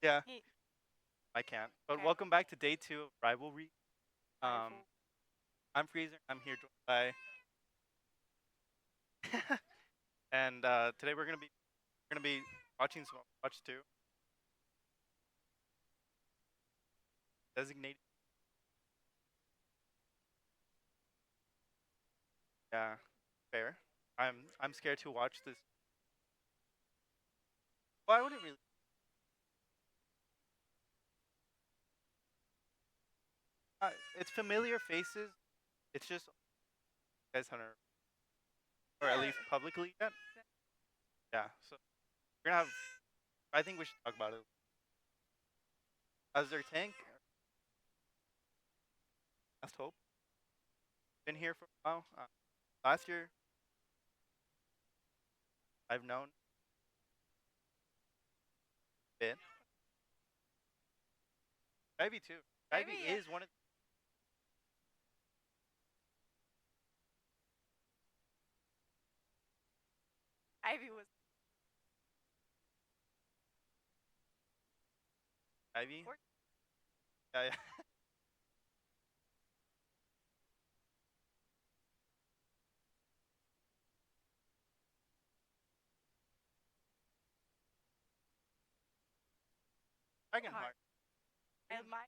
Yeah, He, I can't. But okay. welcome back to day 2 of Rivalry. Um, Rival. I'm Freezer. I'm here joined by, and today we're gonna be watching some Watch 2 designated. Yeah, fair. I'm scared to watch this. Well, I wouldn't really. It's familiar faces. It's just you guys haven't, or at least publicly yet. Yeah, so we're gonna have. I think we should talk about it as their tank. Last hope. Been here for a while. Last year, I've known a bit. Ivy too. Ivy Maybe is one of. Ivy was. Ivy. Or- Yeah, yeah. Hard. Dragonheart. And my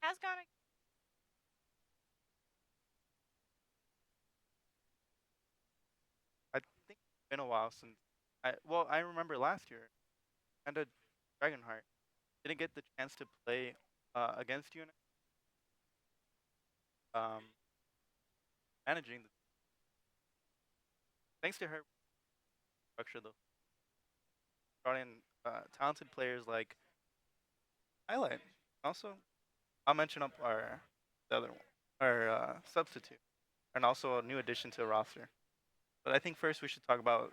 has gone. I think it's been a while since. I remember last year, and a Dragonheart didn't get the chance to play against UNM. Managing the thanks to her structure though, brought in talented players like Highlight. Also, I'll mention up our the other one, our substitute, and also a new addition to the roster. But I think first we should talk about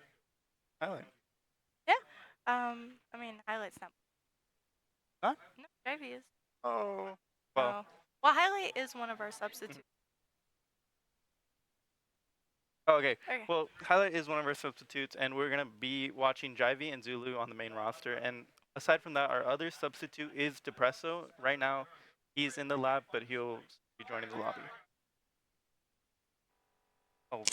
Highlight. Yeah. I mean, highlight's not. Huh? No, Ivy is. Oh, well. Oh. Well, highlight is one of our Mhm. substitutes. Oh, okay. Okay. Well, Highlight is one of our substitutes, and we're gonna be watching Jivey and Zulu on the main roster. And aside from that, our other substitute is Depresso. Right now, he's in the lab, but he'll be joining the lobby. Oh,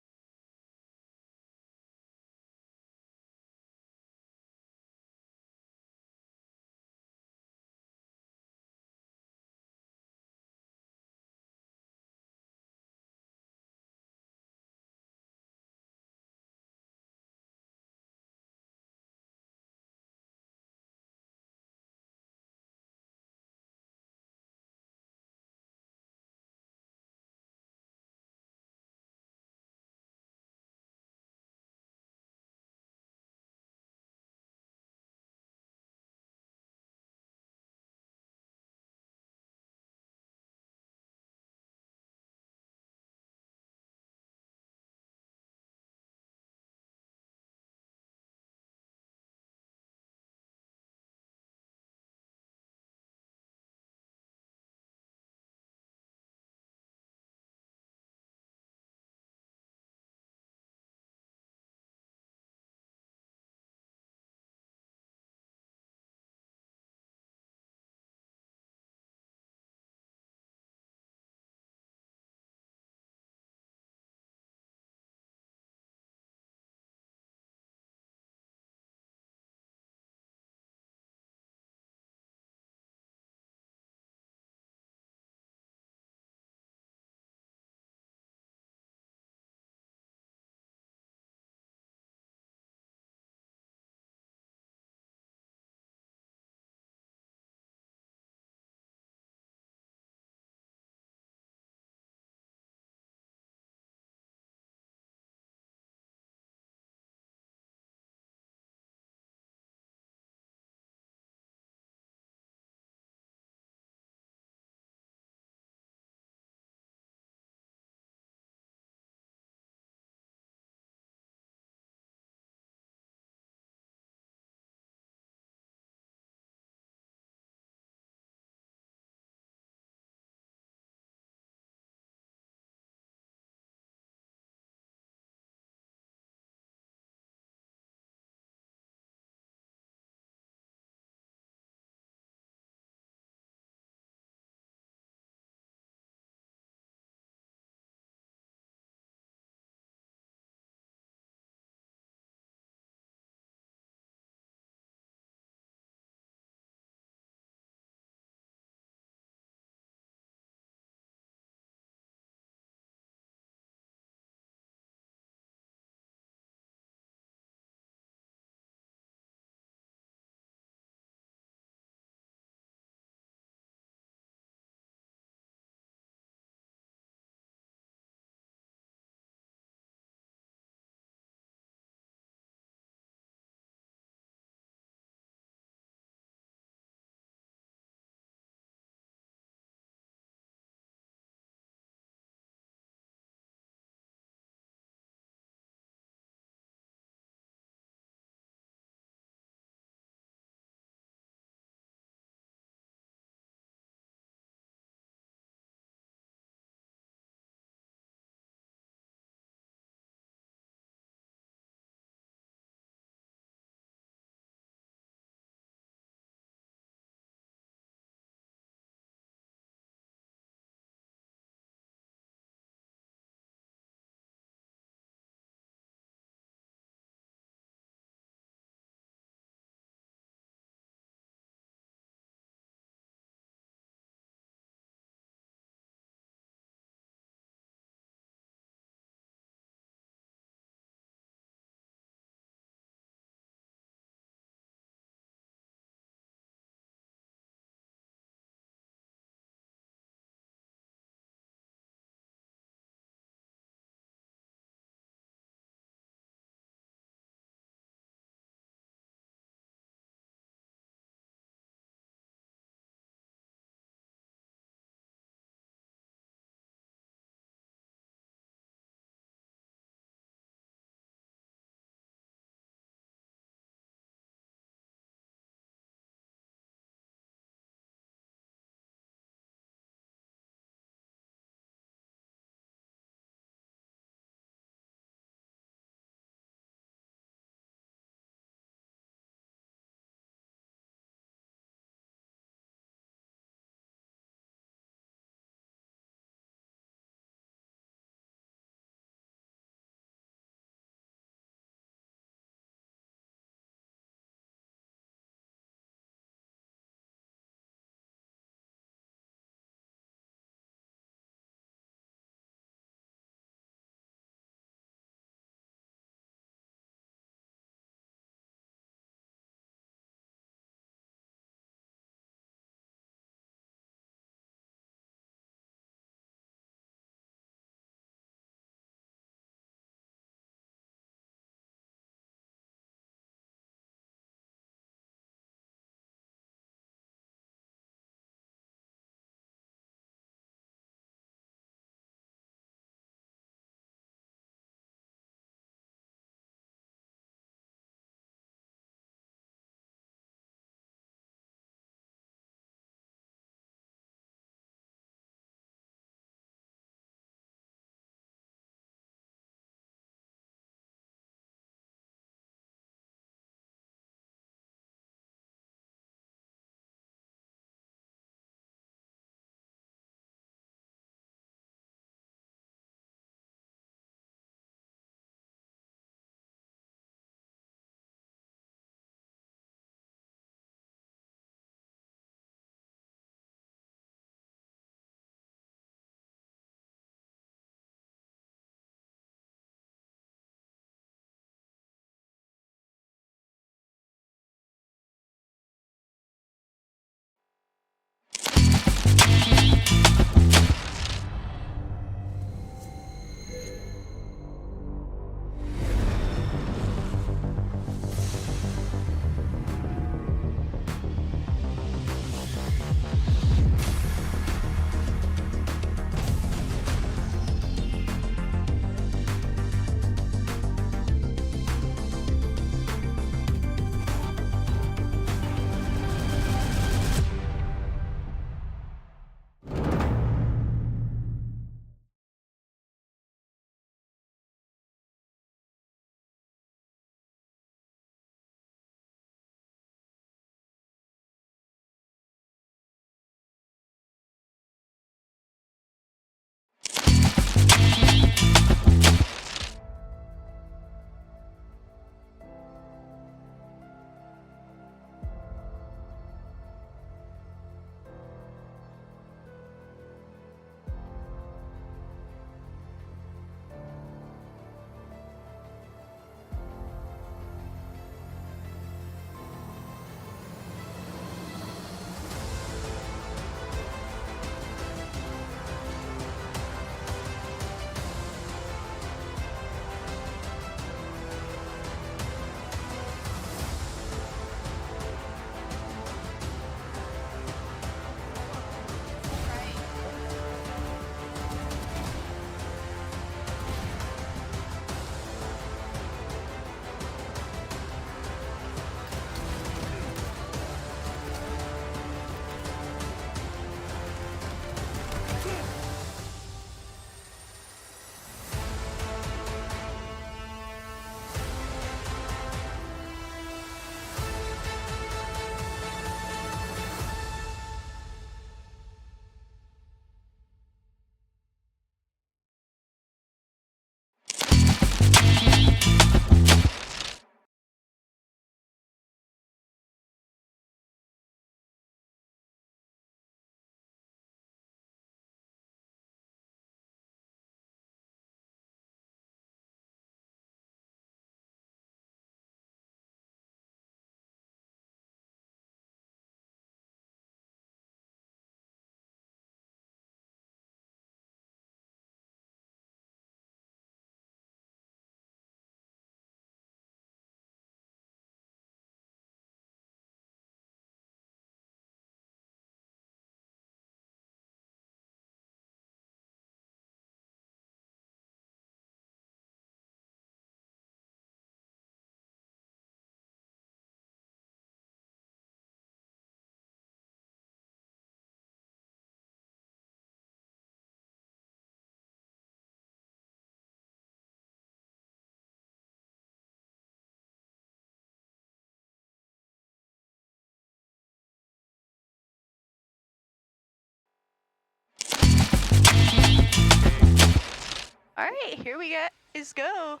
All right, here we go. Let's go.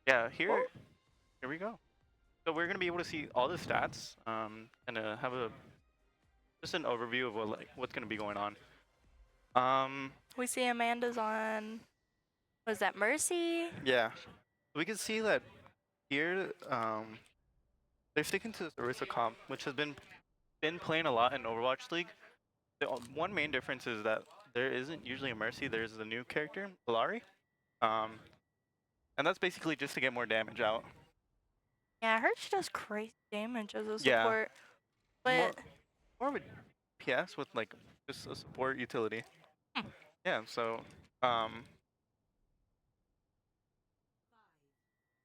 Yeah, Oh, here we go. So we're gonna be able to see all the stats, and have a just an overview of what's gonna be going on. Um, we see Amanda's on. Was that Mercy? yeah, we can see that here. They're sticking to this Ursa comp, which has been playing a lot in Overwatch League. The one main difference is that there isn't usually a Mercy. There's the new character, Valari. Um, and that's basically just to get more damage out. Yeah, I heard she does crazy damage as a Yeah, support. more But more of a PS with like just a support utility. hmm, Yeah, so um,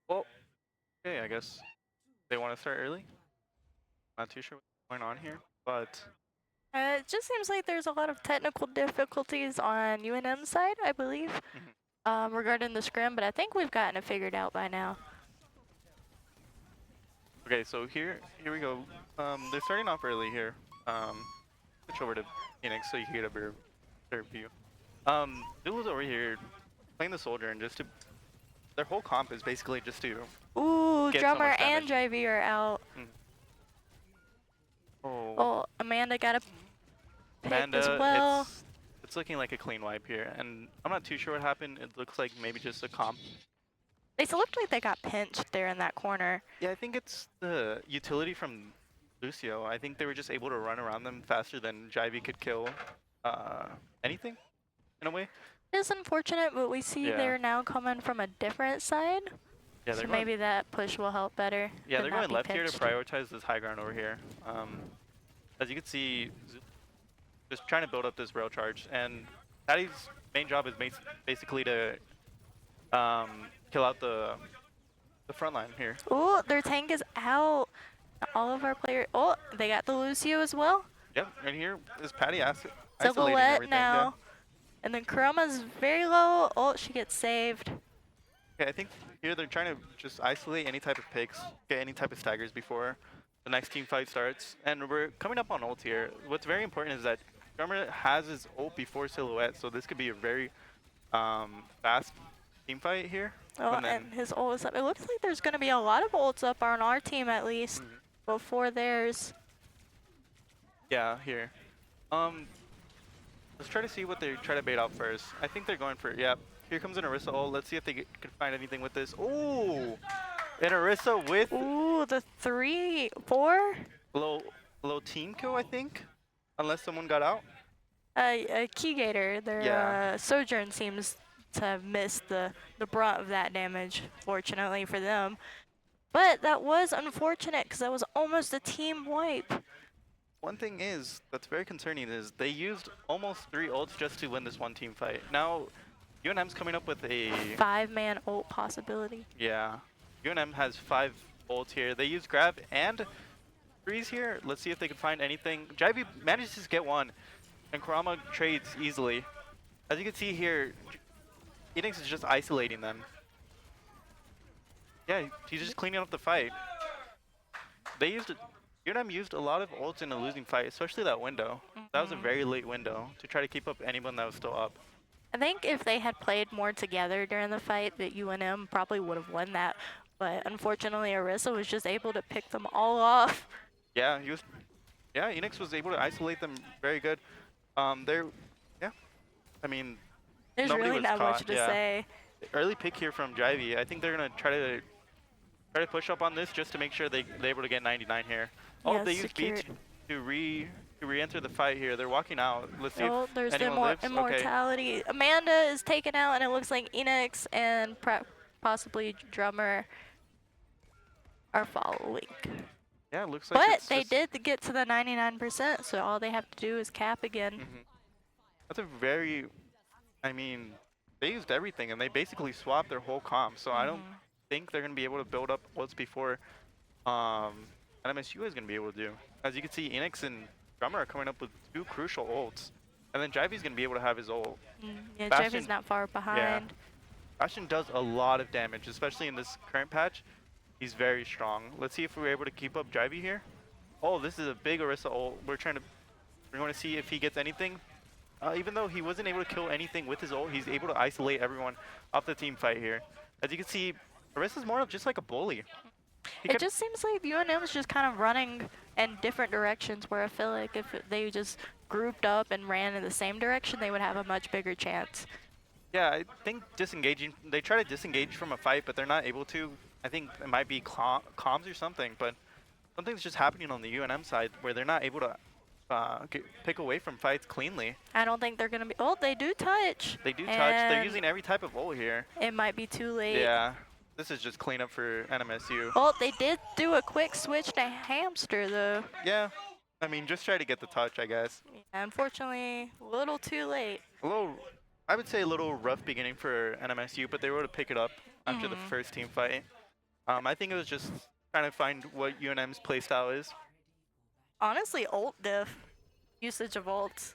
well, okay, I guess they want to start early. Not too sure what's going on here, but it just seems like there's a lot of technical difficulties on UNM side, I believe, mhm. regarding the scrim. But I think we've gotten it figured out by now. Okay, so here we go. They're starting off early here. Switch over to Phoenix so you can get a better view. Zulu's over here playing the soldier and just to their whole comp is basically just to Ooh, get so drummer much and damage. Jivey are out. Mm. Oh, Oh, Amanda got a pick as Amanda, well. it's looking like a clean wipe here, and I'm not too sure what happened. It looks like maybe just a comp. They looked like they got pinched there in that corner. Yeah, I think it's the utility from Lucio. I think they were just able to run around them faster than Jivey could kill uh, anything in a way. It is unfortunate, but we see Yeah. they're now coming from a different side. Yeah, So they're going. maybe that push will help better. Yeah, to they're not going be left here to pinched. prioritize this high ground over here. As you can see, just trying to build up this rail charge, and Patty's main job is basically to kill out the front line here. Oh, their tank is out. All of our players. Oh, they got the Lucio as well. Yep, and here is Patty isolating Silhouette everything. Yeah. now. And then Kuroma's very low. Oh, she gets saved. Okay, I think here they're trying to just isolate any type of picks, get any type of staggers before the next team fight starts. And we're coming up on ult here. What's very important is that Drummer has his ult before Silhouette, so this could be a very fast team fight here. Oh, And then, and his ult is up. It looks like there's going to be a lot of ults up on our team at least before theirs. yeah, here. Let's try to see what they try to bait out first. I think they're going for, yeah, here comes an Ursa ult. Let's see if they can find anything with this. Ooh! An Ursa with Ooh, the 3-4. low team kill, I think. Unless someone got out. Key Gator, their Yeah. Sojourn seems to have missed the brunt of that damage, fortunately for them. But that was unfortunate because that was almost a team wipe. One thing is that's very concerning is they used almost 3 ults just to win this one team fight. Now, UNM's coming up with a 5-man ult possibility. yeah. UNM has 5 ults here. They use grab and freeze here. Let's see if they can find anything. Jivey manages to get one, and Kurama trades easily. As you can see here, Enix is just isolating them. Yeah, he's just cleaning up the fight. UNM used a lot of ults in a losing fight, especially that window. That was a very late window to try to keep up anyone that was still up. I think if they had played more together during the fight, that UNM probably would have won that. But unfortunately, Ursa was just able to pick them all off. Yeah, Enix was able to isolate them very good. Yeah, I mean, There's nobody really was not caught. much to Yeah. say. Early pick here from Jivey. I think they're gonna try to push up on this just to make sure they're able to get 99 here. Oh, Yeah, they used B to re-enter the fight here. They're walking out. Let's see Oh, if there's the anyone lives. Okay. immortality. Amanda is taken out, and it looks like Enix and possibly Drummer are following. Yeah, it looks like But it's they just, did get to the 99%, so all they have to do is cap again. That's a very, I mean, they used everything and they basically swapped their whole comp. So I don't think they're gonna be able to build up ults before NMSU is gonna be able to do. As you can see, Enix and Drummer are coming up with 2 crucial ults, and then Jivey's gonna be able to have his ult. Yeah, Bastion- Jivey's not far behind. Bastion does a lot of damage, especially in this current patch. He's very strong. Let's see if we're able to keep up Jivey here. Oh, this is a big Ursa ult. We're going to see if he gets anything. Even though he wasn't able to kill anything with his ult, he's able to isolate everyone off the team fight here. As you can see, Urissa's more of just like a bully. He It could, just seems like UNM's just kind of running in different directions, where I feel like if they just grouped up and ran in the same direction, they would have a much bigger chance. yeah, I think disengaging, they try to disengage from a fight, but they're not able to. I think it might be comms or something, but something's just happening on the UNM side where they're not able to pick away from fights cleanly. I don't think they're going to be... Oh, they do touch. They do touch. They're And using every type of ult here. it might be too late. Yeah, this is just cleanup for NMSU. Oh, they did do a quick switch to hamster, though. Yeah, I mean, just try to get the touch, I guess. Yeah, unfortunately, a little too late. A little, I would say a little rough beginning for NMSU, but they were able to pick it up after the first team fight. I think it was just trying to find what UNM's playstyle is. Honestly, ult diff. Usage of ults.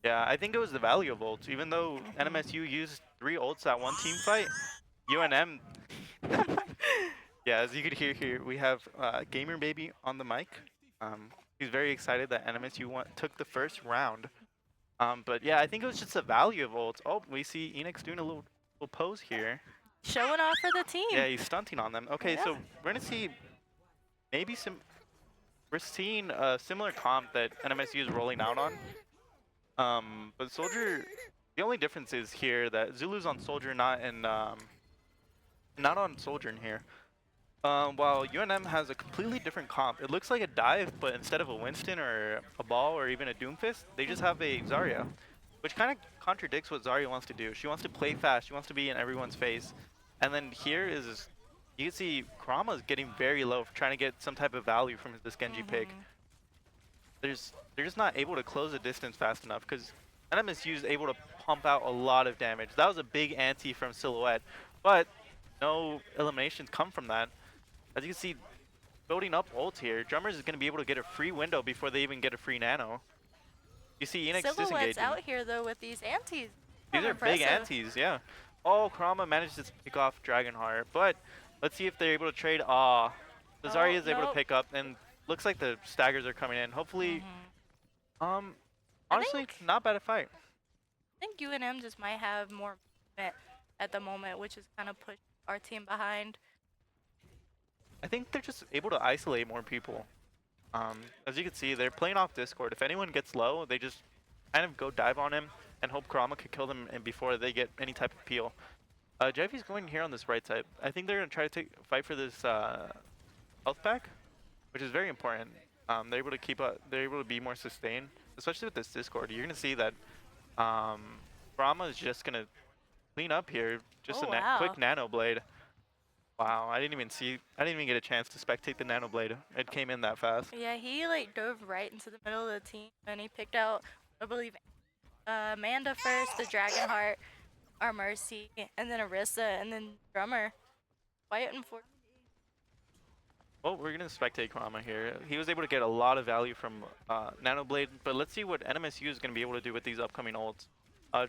Yeah, I think it was the value of ults. Even though NMSU used 3 ults at one team fight, UNM... Yeah, as you could hear here, we have Gamer Baby on the mic. He's very excited that NMSU took the first round. But yeah, I think it was just the value of ults. Oh, we see Enix doing a little pose here. Showing off for the team. Yeah, he's stunting on them. Okay, Yeah. so we're going to see maybe some... We're seeing a similar comp that NMSU is rolling out on. But Soldier, the only difference is here that Zulu's on Soldier, not on Soldier in here. While UNM has a completely different comp. It looks like a dive, but instead of a Winston or a Ball or even a Doomfist, they just have a Zarya, which kind of contradicts what Zarya wants to do. She wants to play fast. She wants to be in everyone's face. And then here is, you can see Kurama's getting very low, trying to get some type of value from this Genji pick. They're just not able to close the distance fast enough because NMSU is able to pump out a lot of damage. That was a big ante from Silhouette, but no eliminations come from that. As you can see, building up ult here, Drummers is going to be able to get a free window before they even get a free nano. You see Enix Silhouette's disengaging. out here, though, with these antes. These are big Impressive. antes, yeah. Oh, Kurama managed to pick off Dragonheart, but let's see if they're able to trade. The Zarya is able to pick up, and looks like the staggers are coming in. Hopefully, honestly, not bad a fight. I think UNM just might have more movement at the moment, which is kind of pushed our team behind. I think they're just able to isolate more people. As you can see, they're playing off Discord. If anyone gets low, they just kind of go dive on him and hope Kurama could kill them and before they get any type of peel. JV's going here on this right side. I think they're going to try to fight for this health pack, which is very important. They're able to they're able to be more sustained, especially with this Discord. You're going to see that Kurama is just going to clean up here. Just quick nano blade. Wow, I didn't even get a chance to spectate the nano blade. It came in that fast. Yeah, he like dove right into the middle of the team, and he picked out, I believe, Amanda first, the Dragonheart, our Mercy, and then Ursa, and then Drummer. Quite unfortunate. Well, we're going to spectate Kurama here. He was able to get a lot of value from Nano Blade, but let's see what NMSU is going to be able to do with these upcoming ults.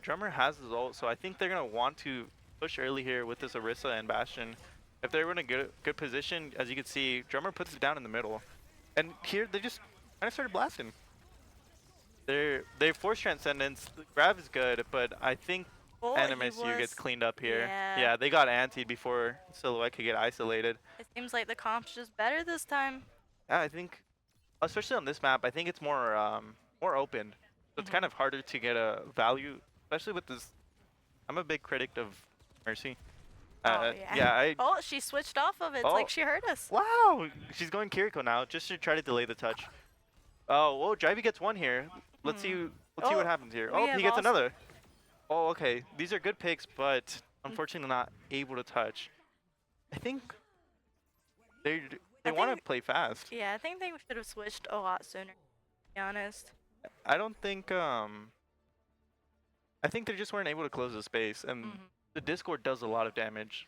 Drummer has his ult, so I think they're going to want to push early here with this Ursa and Bastion. If they're in a good position, as you can see, Drummer puts it down in the middle. And here, they just kind of started blasting. They force Transcendence. The grab is good, but I think NMSU gets cleaned up here. Yeah, they got antied before Silhouette could get isolated. It seems like the comp's just better this time. Yeah, I think, especially on this map, I think it's more more open. So it's kind of harder to get a value, especially with this. I'm a big critic of Mercy. Oh, she switched off of it. It's like she heard us. Wow, she's going Kiriko now just to try to delay the touch. Oh, whoa, Drivey gets one here. Let's see what happens here. Oh, he gets another. Oh, okay. These are good picks, but unfortunately not able to touch. I think they want to play fast. Yeah, I think they should have switched a lot sooner, to be honest. I don't think I think they just weren't able to close the space, and the Discord does a lot of damage.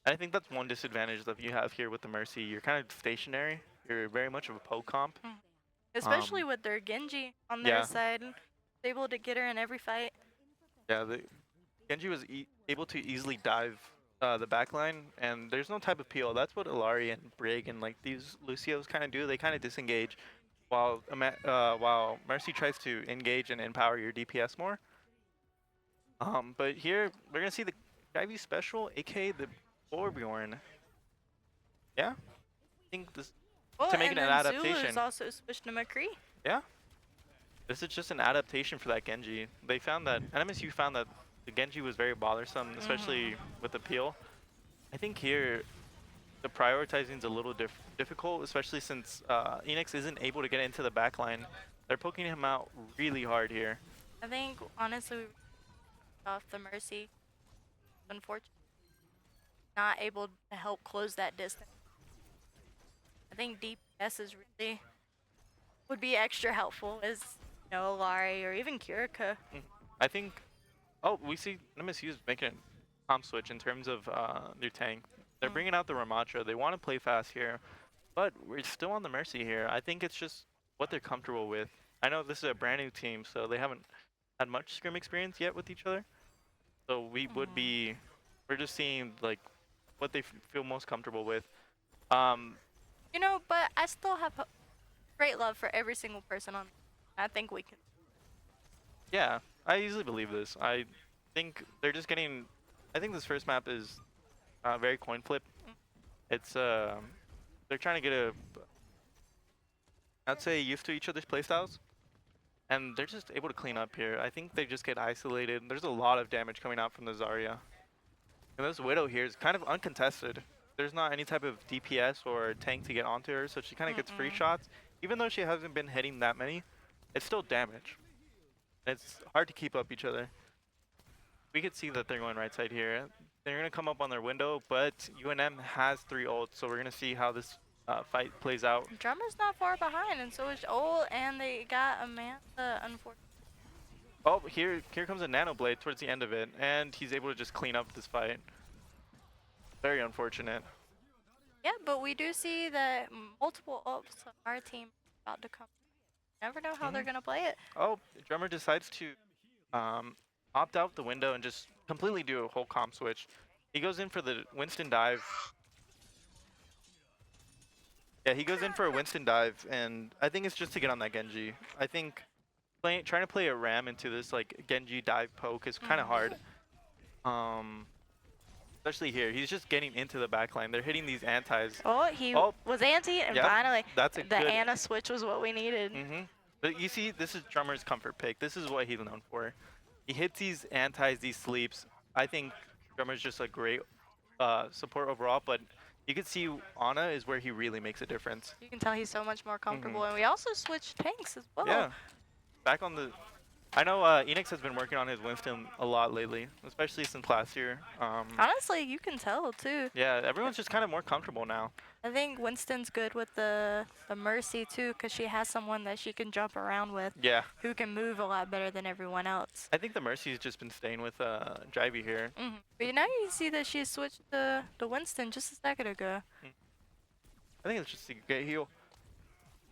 I think that's one disadvantage that you have here with the Mercy. You're kind of stationary. You're very much of a poke comp. Especially with their Genji on their side. Able to get her in every fight. Yeah, the Genji was able to easily dive the backline, and there's no type of peel. That's what Ilari and Brig and like these Lucios kind of do. They kind of disengage, while Mercy tries to engage and empower your DPS more. But here we're gonna see the Ivy special, aka the Torbjorn. Yeah, I think this Oh, to make it and an then Zulu's adaptation. also switched to McCree. Yeah, this is just an adaptation for that Genji. They found that NMSU found that the Genji was very bothersome, especially with the peel. I think here the prioritizing is a little difficult, especially since Enix isn't able to get into the backline. They're poking him out really hard here. I think honestly we off the Mercy. Unfortunately, not able to help close that distance. I think DPS is really would be extra helpful as Lari or even Kurika. I think. Oh, we see NMSU is making a comp switch in terms of their tank. They're bringing out the Ramatra. They want to play fast here, but we're still on the Mercy here. I think it's just what they're comfortable with. I know this is a brand new team, so they haven't had much scrim experience yet with each other. So we're just seeing like what they feel most comfortable with. Um, But I still have great love for every single person on. I think we can. yeah, I easily believe this. I think they're just getting. I think this first map is very coin flip. It's they're trying to get I'd say used to each other's playstyles, and they're just able to clean up here. I think they just get isolated. There's a lot of damage coming out from the Zarya, and this Widow here is kind of uncontested. There's not any type of DPS or tank to get onto her, so she kind of gets free shots. Even though she hasn't been hitting that many, it's still damage. It's hard to keep up each other. We could see that they're going right side here. They're going to come up on their window, but UNM has 3 ults, so we're going to see how this fight plays out. Drummer's not far behind, and so is Ol, and they got Amanda, unfortunately. Oh, here comes a Nano Blade towards the end of it, and he's able to just clean up this fight. Very unfortunate. Yeah, but we do see that multiple ults of our team about to come. Never know how they're going to play it. Oh, Drummer decides to opt out the window and just completely do a whole comp switch. He goes in for the Winston dive. Yeah, he goes in for a Winston dive, and I think it's just to get on that Genji. I think trying to play a Ram into this like Genji dive poke is kind of hard. Especially here, he's just getting into the backline. They're hitting these antis. Oh, he was anti, and finally that's a the Ana switch was what we needed. But you see, this is Drummer's comfort pick. This is what he's known for. He hits these antis, these sleeps. I think Drummer's just a great support overall, but you can see Ana is where he really makes a difference. You can tell he's so much more comfortable, and we also switched tanks as well. Yeah, back on the... I know Enix has been working on his Winston a lot lately, especially since last year. Honestly, you can tell too. Yeah, everyone's just kind of more comfortable now. I think Winston's good with the Mercy too, because she has someone that she can jump around with. Yeah. Who can move a lot better than everyone else. I think the Mercy's just been staying with Jivey here. But now you see that she switched to Winston just a second ago. I think it's just a great heal.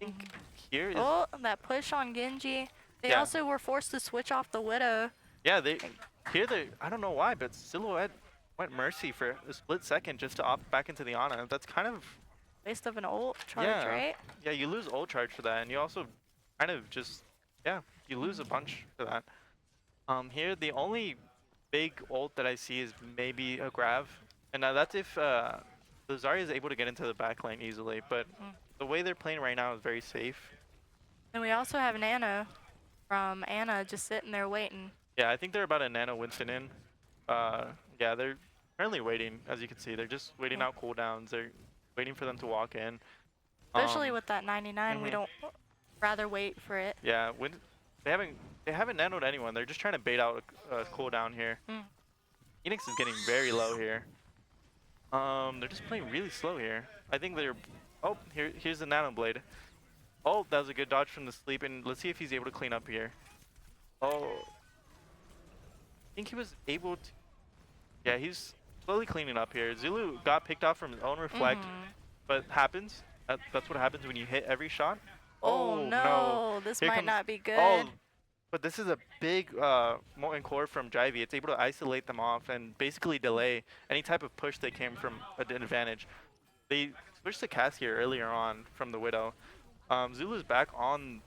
I think here is... Oh, that push on Genji. They also were forced to switch off the Widow. Yeah, I don't know why, but Silhouette went Mercy for a split second just to opt back into the Ana. That's kind of... waste of an ult charge, right? Yeah, you lose ult charge for that, and you also kind of just... Yeah, you lose a bunch for that. Here, the only big ult that I see is maybe a Grav. And now that's if the Zarya is able to get into the backline easily, but the way they're playing right now is very safe. And we also have Nano from Ana just sitting there waiting. Yeah, I think they're about a Nano Winston in. Yeah, they're currently waiting, as you can see. They're just waiting out cooldowns. They're waiting for them to walk in. Especially with that 99, we don't rather wait for it. Yeah, when they haven't nanoed anyone. They're just trying to bait out a cooldown here. Enix is getting very low here. They're just playing really slow here. I think they're... Oh, here's the Nano Blade. Oh, that was a good dodge from the sleep, and let's see if he's able to clean up here. Oh. I think he was able to... Yeah, he's slowly cleaning up here. Zulu got picked off from his own reflect, but happens. That's what happens when you hit every shot. Oh no, this might not be good. Oh, but this is a big molten core from Jivey. It's able to isolate them off and basically delay any type of push that came from an advantage. They switched to Cass here earlier on from the Widow. Zulu's back on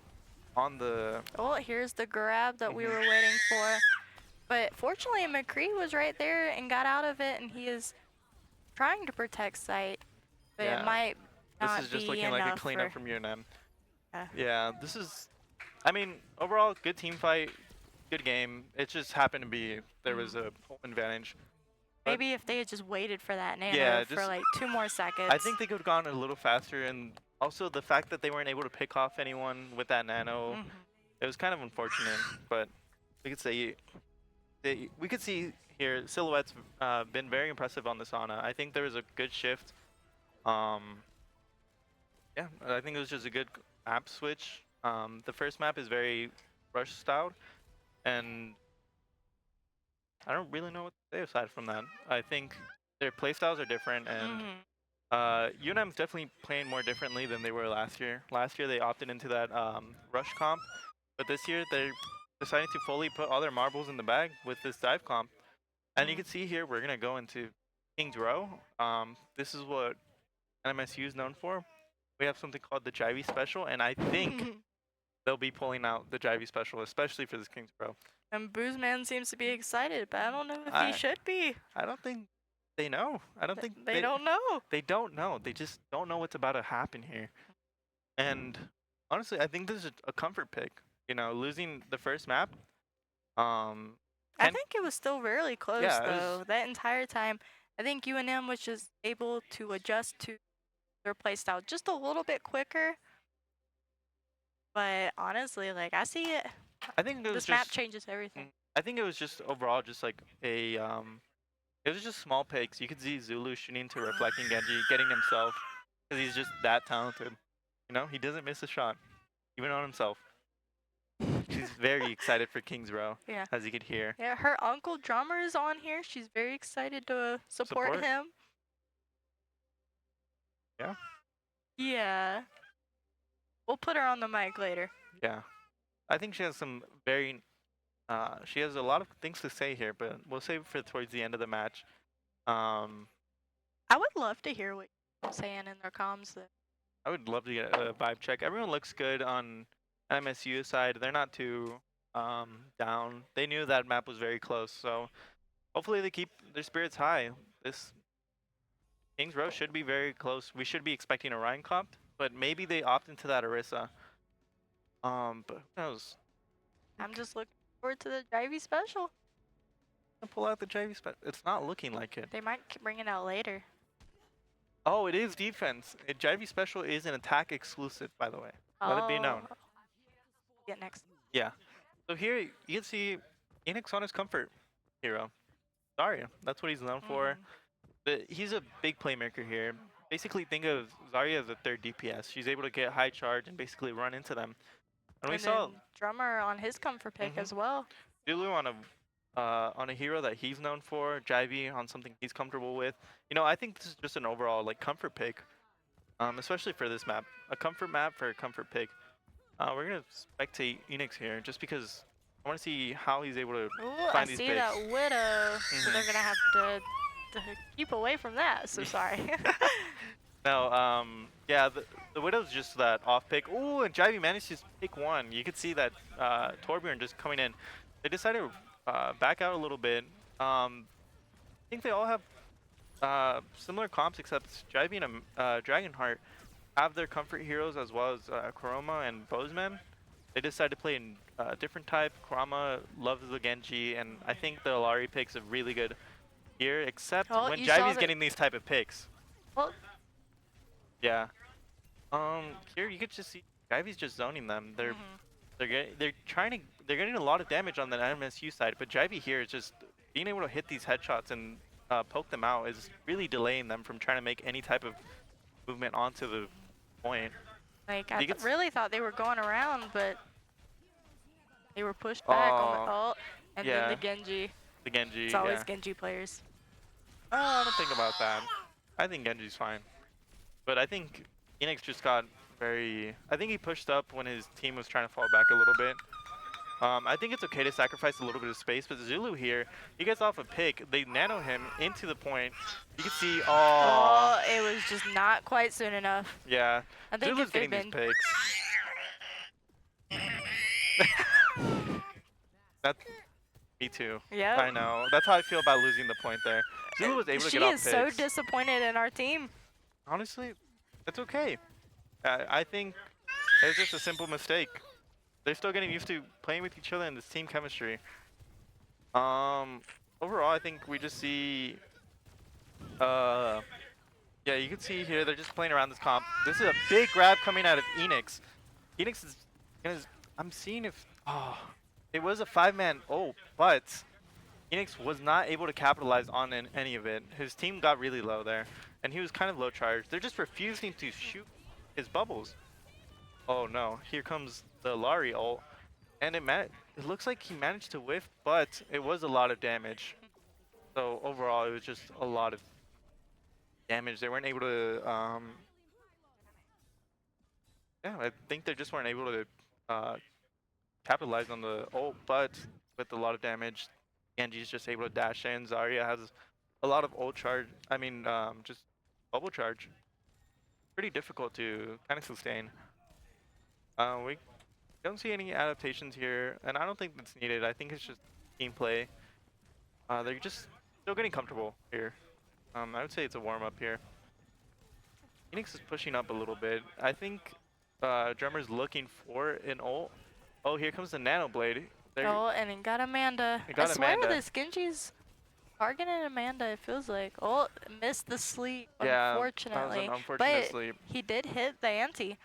the... Oh, here's the grab that we were waiting for. But fortunately, McCree was right there and got out of it, and he is trying to protect site, but it Yeah, might this not is just be looking like a enough cleanup for. from UNM. Yeah. Yeah, this is. I mean, overall, good team fight, good game. It just happened to be there was a home advantage. But Maybe if they had just waited for that nano yeah, for just like 2 more seconds. I think they could have gone a little faster, and also the fact that they weren't able to pick off anyone with that nano, it was kind of unfortunate. But we could say we could see here Silhouette's been very impressive on this Ana. I think there was a good shift. Yeah, I think it was just a good map switch. The first map is very rush styled, and I don't really know what to say aside from that. I think their playstyles are different, and UNM's definitely playing more differently than they were last year. Last year they opted into that rush comp, but this year they're deciding to fully put all their marbles in the bag with this dive comp. And you can see here we're gonna go into King's Row. This is what NMSU is known for. We have something called the Jivey Special, and I think they'll be pulling out the Jivey Special, especially for this King's Row. And Boozman seems to be excited, but I don't know if he I should be. I don't think they know. I don't think They don't know. They don't know. They just don't know what's about to happen here. And honestly, I think this is a comfort pick. You know, losing the first map. I think it was still really close Yeah, it though. was- That entire time, I think UNM was just able to adjust to their playstyle just a little bit quicker. But honestly, like I see it. I think it was This just map changes everything. I think it was just overall just like a it was just small picks. You could see Zulu shooting to reflecting Genji, getting himself because he's just that talented. You know, he doesn't miss a shot, even on himself. She's very excited for King's Row, Yeah. as you could hear. Yeah, her uncle drummer is on here. She's very excited to support him. Yeah. Yeah. We'll put her on the mic later. Yeah. I think she has some very she has a lot of things to say here, but we'll save it for towards the end of the match. I would love to hear what you're saying in their comms. I would love to get a vibe check. Everyone looks good on NMSU side. They're not too down. They knew that map was very close, so hopefully they keep their spirits high. This Kings Row should be very close. We should be expecting a Ryan comp, but maybe they opt into that Ursa. But who knows? I'm just looking forward to the Jivey special. Pull out the JV spec. It's not looking like it. They might bring it out later. Oh, it is defense. A JV special is an attack exclusive, by the way. Let it be known. Get next. Yeah. So here you can see Enix on his comfort hero. Zarya. That's what he's known for. But he's a big playmaker here. Basically, think of Zarya as a third DPS. She's able to get high charge and basically run into them. And we saw Drummer on his comfort pick as well. Zulu on a hero that he's known for, Jivey on something he's comfortable with. You know, I think this is just an overall like comfort pick, especially for this map. A comfort map for a comfort pick. We're gonna spectate Enix here just because I want to see how he's able to find these picks. I see that Widow, so they're gonna have to keep away from that. So sorry. No, yeah, the Widow's just that off pick. Ooh, and Jivey managed to pick one. You could see that Torbjorn just coming in. They decided to back out a little bit. I think they all have similar comps except Jivey and Dragonheart have their comfort heroes as well as Kuroma and Bozeman. They decided to play in a different type. Kurama loves the Genji, and I think the Alari picks are really good here, except when Jivey's getting these type of picks. Well, yeah. Here you could just see Jivey's just zoning them. They're getting a lot of damage on the NMSU side, but Jivey here is just being able to hit these headshots and poke them out is really delaying them from trying to make any type of movement onto the point. Like I really thought they were going around, but they were pushed back on the ult, and then the Genji. The Genji. It's always Genji players. I don't think about that. I think Genji's fine, but I think Enix just got very. I think he pushed up when his team was trying to fall back a little bit. I think it's okay to sacrifice a little bit of space, but Zulu here, he gets off a pick. They nano him into the point. You can see, oh, it was just not quite soon enough. Yeah, I think Zulu's getting these picks. Me too. Yep. I know. That's how I feel about losing the point there. Zulu was able to get She off is so picks. disappointed in our team. Honestly, it's okay. I think it's just a simple mistake. They're still getting used to playing with each other in this team chemistry. Overall, I think we just see, yeah, you can see here they're just playing around this comp. This is a big grab coming out of Enix. Enix is gonna, I'm seeing if, oh, it was a 5-man ult, but Enix was not able to capitalize on any of it. His team got really low there, and he was kind of low charged. They're just refusing to shoot his bubbles. Oh no, here comes the Lari ult. And it looks like he managed to whiff, but it was a lot of damage. So overall, it was just a lot of damage. They weren't able to, yeah, I think they just weren't able to capitalize on the ult, but with a lot of damage, Genji's just able to dash in. Zarya has a lot of ult charge, just bubble charge. Pretty difficult to kind of sustain. We don't see any adaptations here, and I don't think that's needed. I think it's just team play. They're just still getting comfortable here. I would say it's a warm-up here. Phoenix is pushing up a little bit. I think Drummer's looking for an ult. Oh, here comes the Nano Blade. Oh, and it got Amanda. It got I swear Amanda. this Genji's targeting Amanda, it feels like. Oh, missed the sleep, Yeah, unfortunately. that was an unfortunate but sleep. he did hit the ante.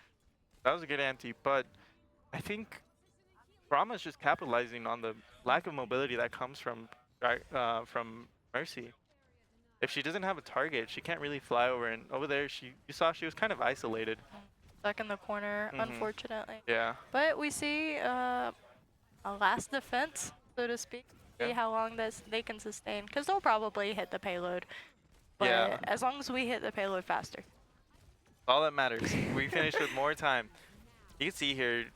That was a good ante, but I think Brahma's just capitalizing on the lack of mobility that comes from Mercy. If she doesn't have a target, she can't really fly over. And over there, you saw she was kind of isolated. Stuck in the corner, unfortunately. Yeah. But we see a last defense, so to speak. See how long they can sustain. Because they'll probably hit the payload. But Yeah. as long as we hit the payload faster. All that matters. We finished with more time. You can see here,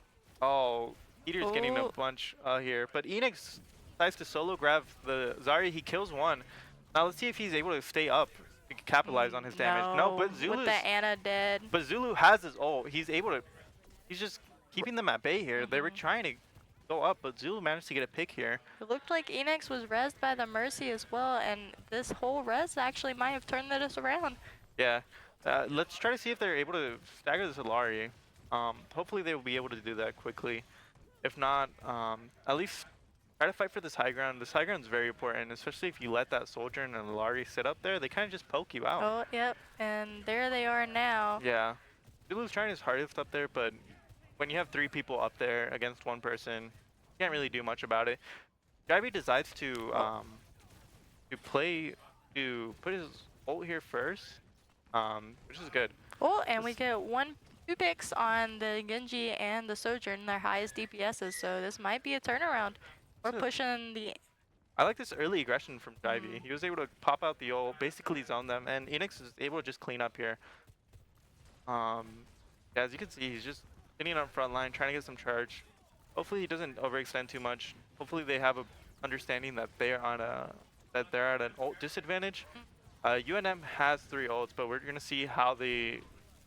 oh, Peter's getting a bunch here. But Enix decides to solo grab the Zarya. He kills one. Now let's see if he's able to stay up to capitalize on his damage. No, but Zulu's... With the Ana dead. But Zulu has his ult. He's able to... He's just keeping them at bay here. They were trying to go up, but Zulu managed to get a pick here. It looked like Enix was rezzed by the Mercy as well, and this whole res actually might have turned this around. Yeah. Let's try to see if they're able to stagger the Solari. Hopefully they will be able to do that quickly. If not, at least try to fight for this high ground. This high ground is very important, especially if you let that soldier and the Lari sit up there. They kind of just poke you out. Oh, yep. And there they are now. Yeah. Zulu's trying his hardest up there, but when you have 3 people up there against 1 person, you can't really do much about it. Jivey decides to put his ult here first, which is good. Oh, and we get 2 picks on the Genji and the Sojourn, their highest DPSs, so this might be a turnaround. We're pushing the... I like this early aggression from Jivey. He was able to pop out the ult, basically zone them, and Enix is able to just clean up here. As you can see, he's just sitting on front line, trying to get some charge. Hopefully he doesn't overextend too much. Hopefully they have a understanding that they're at an ult disadvantage. UNM has 3 ults, but we're gonna see how they...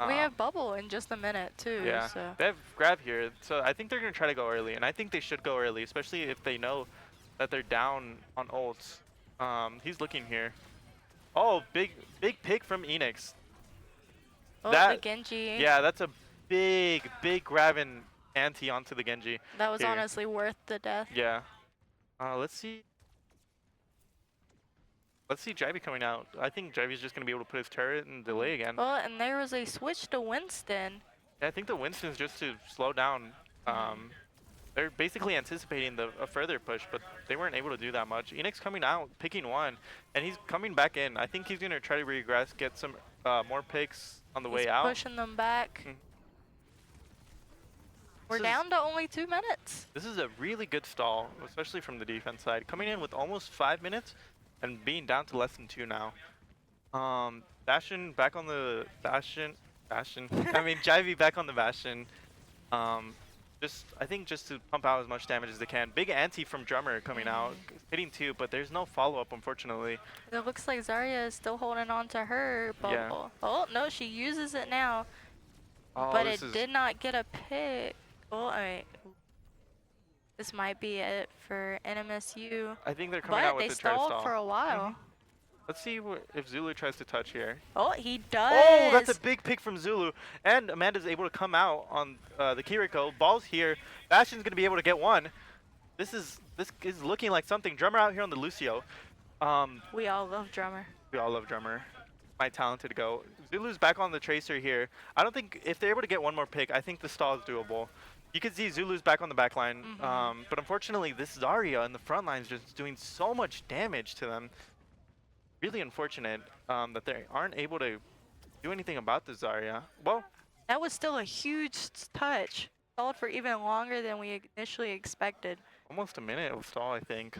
we have bubble in just a minute too. Yeah, so. they have grab here, so I think they're gonna try to go early, and I think they should go early, especially if they know that they're down on ults. He's looking here. Oh, big pick from Enix. Oh, the Genji. Yeah, that's a big grabbing ante onto the Genji. That was honestly worth the death. Yeah. Let's see Jivey coming out. I think Jivey's just going to be able to put his turret and delay again. Oh, and there was a switch to Winston. Yeah, I think the Winston's just to slow down. They're basically anticipating a further push, but they weren't able to do that much. Enix coming out, picking one, and he's coming back in. I think he's going to try to regress, get some more picks on the way out. Pushing them back. We're down to only 2 minutes. This is a really good stall, especially from the defense side. Coming in with almost 5 minutes and being down to less than 2 now. Bastion back on the Bastion. I mean, Jivey back on the Bastion. I think just to pump out as much damage as they can. Big ante from Drummer coming out, hitting 2, but there's no follow-up, unfortunately. It looks like Zarya is still holding on to her bubble. Yeah. Oh, no, she uses it now. Oh, but it did not get a pick. Oh, This might be it for NMSU, I think they're coming out but with they the try to stalled stall. for a while. Let's see if Zulu tries to touch here. Oh, he Oh, that's a does. big pick from Zulu. And Amanda's able to come out on the Kiriko. Ball's here. Bastion's going to be able to get one. This is looking like something. Drummer out here on the Lucio. We all love Drummer. We all love Drummer. My talented go. Zulu's back on the Tracer here. I don't think, if they're able to get one more pick, I think the stall is doable. You can see Zulu's back on the back line. But unfortunately, this Zarya in the front line is just doing so much damage to them. Really unfortunate that they aren't able to do anything about the Zarya. Well, That was still a huge touch. Stalled for even longer than we initially expected. almost a minute of stall, I think.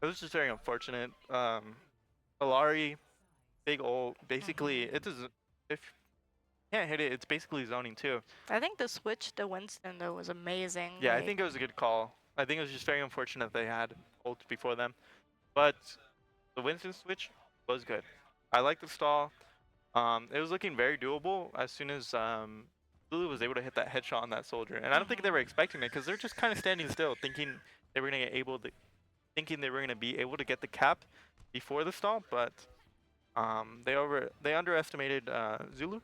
It was just very unfortunate. Alari, big ult, basically, it is, if you can't hit it, it's basically zoning too. I think the switch to Winston, though, was amazing. Yeah, I think it was a good call. I think it was just very unfortunate they had ult before them. But the Winston switch was good. I like the stall. It was looking very doable as soon as Lulu was able to hit that headshot on that soldier. And I don't think they were expecting it because they're just kind of standing still, thinking they were gonna be able to get the cap before the stall, but they underestimated Zulu,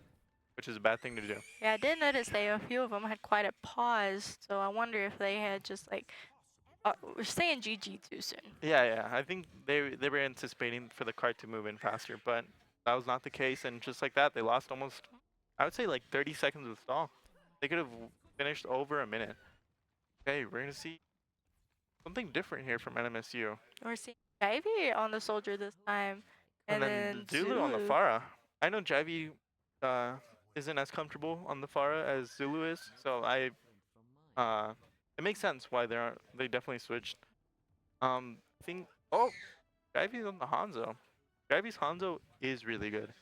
which is a bad thing to do. Yeah, I did notice a few of them had quite a pause, so I wonder if they had just like, we're saying GG too soon. Yeah. I think they were anticipating for the cart to move in faster, but that was not the case. And just like that, they lost almost, I would say, like 30 seconds of stall. They could have finished over a minute. Okay, we're gonna see something different here from NMSU. We're seeing Ivy on the soldier this time, And then Zulu on the Pharah. I know Jivey isn't as comfortable on the Pharah as Zulu is, so it makes sense why they definitely switched. Jivey's on the Hanzo. Jivey's Hanzo is really good.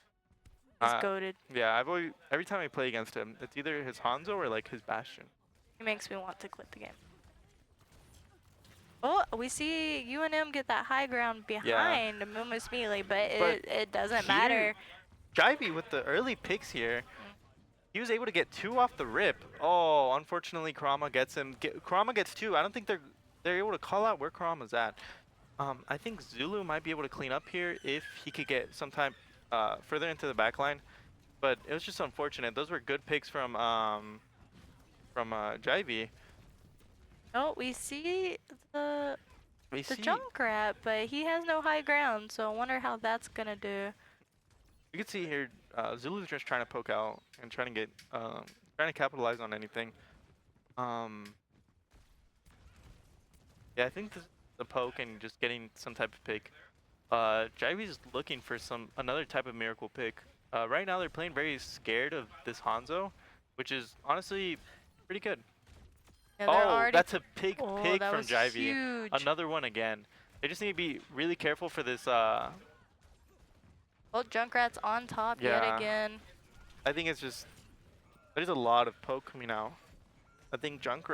He's goated. Yeah, every time I play against him, it's either his Hanzo or like his Bastion. It makes me want to quit the game. Oh, we see UNM get that high ground behind Mumus Melee, but it doesn't matter. Jivey with the early picks here, he was able to get 2 off the rip. Oh, unfortunately, Kurama gets him. Kurama gets 2. I don't think they're able to call out where Kurama's at. I think Zulu might be able to clean up here if he could get sometime further into the back line, but it was just unfortunate. Those were good picks from Jivey. Oh, we see the Junkrat, but he has no high ground, so I wonder how that's gonna do. You can see here, Zulu's just trying to poke out and trying to capitalize on anything. Yeah, I think the poke and just getting some type of pick. Jivey's looking for another type of miracle pick. Right now they're playing very scared of this Hanzo, which is honestly pretty good. Yeah, that's a big pick that from was Jivey. huge. Another one again. They just need to be really careful for this. Well, Junkrat's on top yet again. I think it's just, there's a lot of poke coming out. I think this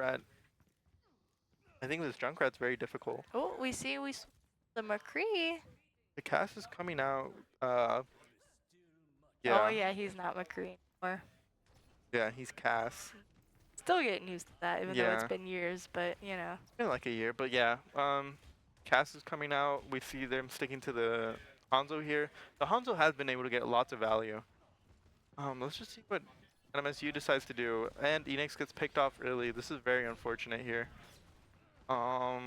Junkrat's very difficult. Oh, we see the McCree. The cast is coming out. Oh yeah, he's not McCree anymore. Yeah, he's Cass. Still getting used to that, even though it's been years, but you know. It's been like a year, but yeah. Cass is coming out. We see them sticking to the Hanzo here. The Hanzo has been able to get lots of value. Let's just see what NMSU decides to do. And Enix gets picked off early. This is very unfortunate here. Yeah,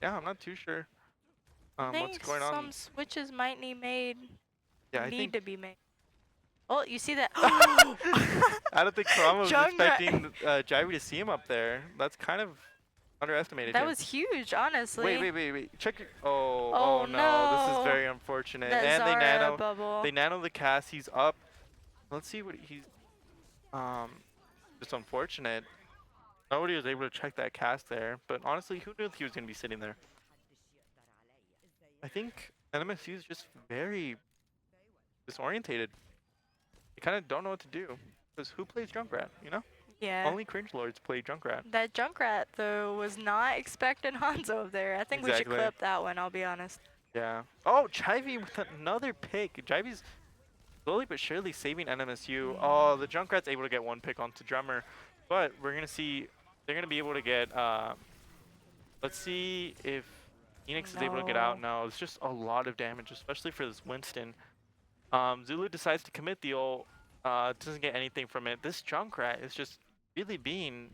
I'm not too sure what's going on. Some switches might need to be made. Oh, you see that? I don't think Kurama was expecting Jivey to see him up there. That's kind of underestimated. That was huge, honestly. Wait. Check your... Oh no. This is very unfortunate. And they nano the cast. He's up. Let's see what he's... Just unfortunate. Nobody was able to check that cast there. But honestly, who knew he was going to be sitting there? I think NMSU is just very disorientated. They kind of don't know what to do. Because who plays Junkrat, you know? Yeah. Only cringe lords play Junkrat. That Junkrat, though, was not expecting Hanzo up there. I think we should clip that one, I'll be honest. Yeah. Oh, Jivey with another pick. Jivey's slowly but surely saving NMSU. Oh, the Junkrat's able to get one pick onto Drummer. But we're going to see they're gonna be able to get. Let's see if Phoenix is able to get out No. now. It's just a lot of damage, especially for this Winston. Zulu decides to commit the ult. Doesn't get anything from it. This Junkrat is just really being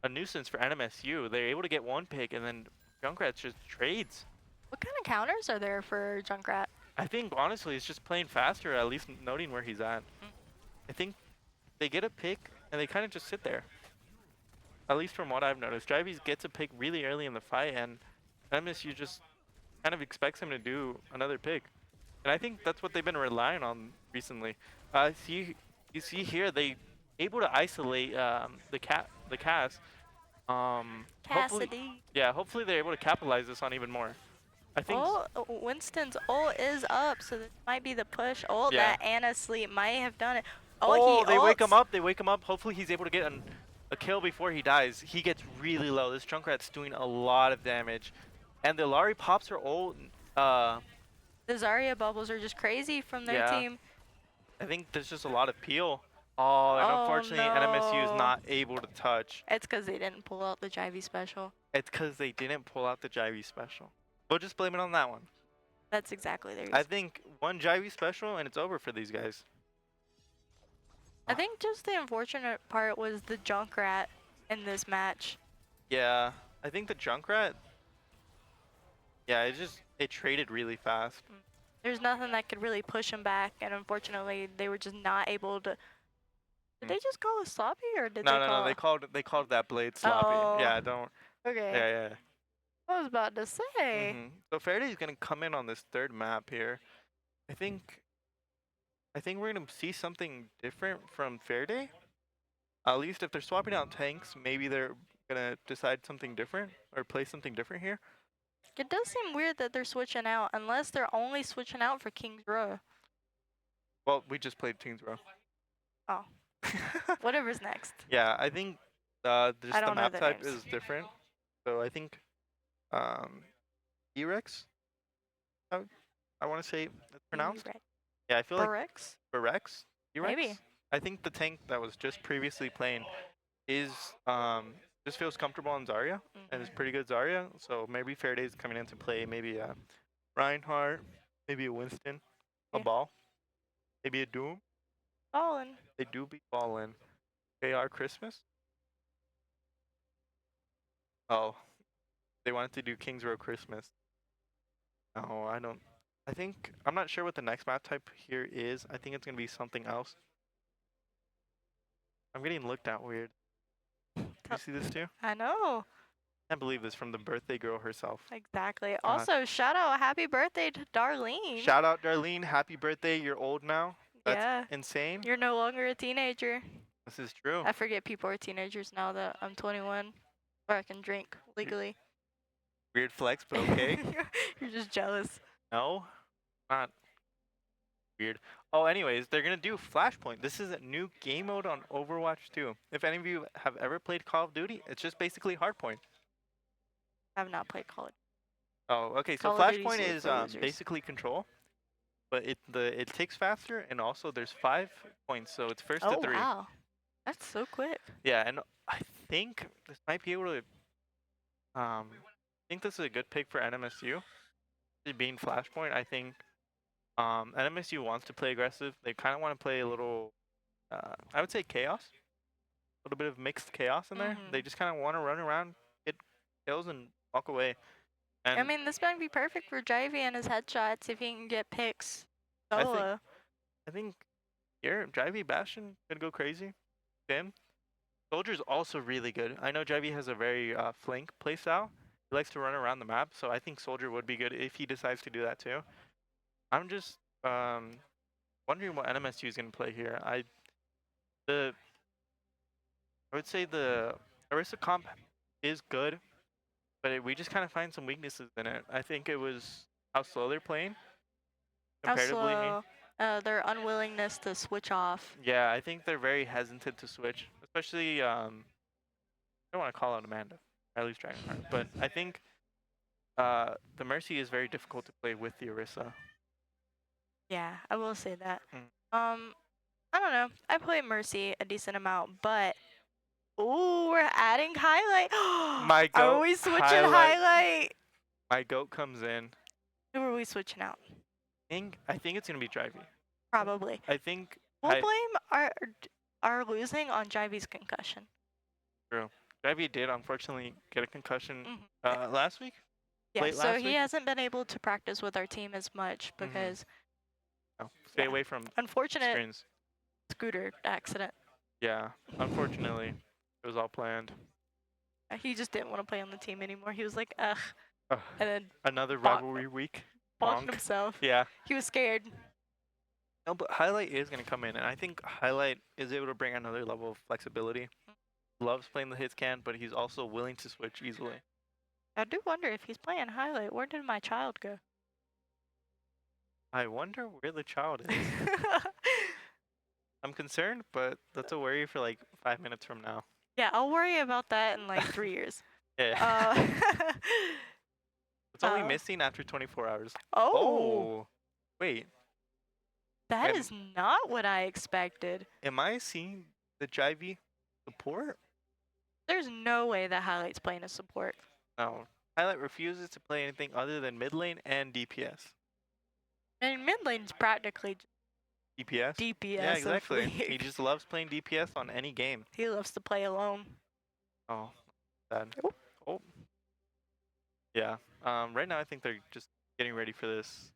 a nuisance for NMSU. They're able to get one pick, and then Junkrat just trades. What kind of counters are there for Junkrat? I think, honestly, it's just playing faster, at least noting where he's at. I think they get a pick, and they kind of just sit there. At least from what I've noticed. Jivies gets a pick really early in the fight, and MSU just kind of expects him to do another pick. And I think that's what they've been relying on recently. You see here, they able to isolate the cast. Hopefully, Cassidy. yeah, hopefully they're able to capitalize this on even more. I think, Oh, Winston's ult is up, so this might be the push ult yeah. that Anna Sleep might have done it. Oh, He they wake him ults. up. They wake him up. Hopefully he's able to get a kill before he dies. He gets really low. This Junkrat's doing a lot of damage. And the Lari pops her ult. The Zarya bubbles are just crazy from their Yeah. team. I think there's just a lot of peel. Oh, and unfortunately NMSU is no. not able to touch. It's because they didn't pull out the Jivey special. It's because they didn't pull out the Jivey special. We'll just blame it on that one. That's exactly their I think one Jivey special and it's over for these guys. I think just the unfortunate part was the Junkrat in this match. Yeah, I think the Junkrat, yeah, it traded really fast. There's nothing that could really push him back, and unfortunately, they were just not able to. Did they just call us sloppy, or did No, they called that blade sloppy. Oh. Yeah, don't. Okay. Yeah. I was about to say. So Faraday's gonna come in on this third map here. I think we're gonna see something different from Faraday. At least if they're swapping out tanks, maybe they're gonna decide something different or play something different here. It does seem weird that they're switching out, unless they're only switching out for King's Row. Well, we just played Kings Row. Oh. Whatever's next. Yeah, I think just the don't know map the type names. is different. So I think E-Rex, I want to say it's pronounced. Yeah, I feel like Berex. E-Rex? Maybe. I think the tank that was just previously playing is just feels comfortable on Zarya and is pretty good Zarya. So maybe Faraday's coming in to play maybe a Reinhardt, maybe a Winston, a Ball, maybe a Doom. Ballin'. They do be ballin'. AR Christmas. Oh, they wanted to do Kings Row Christmas. No, I don't. I'm not sure what the next map type here is. I think it's gonna be something else. I'm getting looked at weird. You see this too? I know. Can't believe this from the birthday girl herself. Exactly. Also, shout out, happy birthday to Darlene. Shout out Darlene, happy birthday. You're old now. That's insane. You're no longer a teenager. This is true. I forget people are teenagers now that I'm 21, or I can drink legally. Weird flex, but okay. You're just jealous. No, not weird. Oh, anyways, they're gonna do Flashpoint. This is a new game mode on Overwatch 2. If any of you have ever played Call of Duty, it's just basically Hardpoint. I have not played Call of Duty. Oh, okay. So Call of Duty's Flashpoint is basically Control, but it takes faster, and also there's 5 points, so it's first to 3. Oh wow, that's so quick. Yeah, and I think this might be able to. I think this is a good pick for NMSU. Being Flashpoint, I think NMSU wants to play aggressive. They kind of want to play a little, I would say chaos. A little bit of mixed chaos in there. They just kind of want to run around, get kills, and walk away. And I mean, this might be perfect for Jivey and his headshots if he can get picks solo. I think here, Jivey Bastion could go crazy. Him. Soldier's also really good. I know Jivey has a very flank playstyle. He likes to run around the map, so I think Soldier would be good if he decides to do that too. I'm just wondering what NMSU is going to play here. I would say the Ursa comp is good, but we just kind of find some weaknesses in it. I think it was how slow they're playing. How slow. Their unwillingness to switch off. Yeah, I think they're very hesitant to switch, especially I don't want to call out Amanda, or at least Dragonheart, but I think the Mercy is very difficult to play with the Ursa. Yeah, I will say that. I don't know. I play Mercy a decent amount, but Ooh, we're adding highlight. My Are goat we switching highlight. highlight? My goat comes in. Who are we switching out? I think it's gonna be Drivey. Probably. I think We'll blame our losing on Jivey's concussion. True. Drivey did unfortunately get a concussion Mhm. last week. Yeah, late so last he week? hasn't been able to practice with our team as much because Oh, stay Yeah. away from unfortunate screens. scooter accident. Yeah, unfortunately, it was all planned. He just didn't want to play on the team anymore. He was like, ugh, Ugh, and then another bonk- rivalry week. bonked Bonk. himself. Yeah. He was scared. No, but Highlight is going to come in, and I think Highlight is able to bring another level of flexibility. Loves playing the hits can, but he's also willing to switch easily. I do wonder if he's playing highlight. Where did my child go? I wonder where the child is. I'm concerned, but that's a worry for like 5 minutes from now. Yeah, I'll worry about that in like 3 years. Yeah. It's only uh, missing after 24 hours. Oh, Wait. that am- is not what I expected. Am I seeing the Jivey support? There's no way that highlight's playing a support. No. Highlight refuses to play anything other than mid lane and DPS. And mid lane's practically DPS? DPS. Yeah, of exactly. He League. just loves playing DPS on any game. He loves to play alone. Oh, sad. Oh. Oh. Yeah. Right now I think they're just getting ready for this.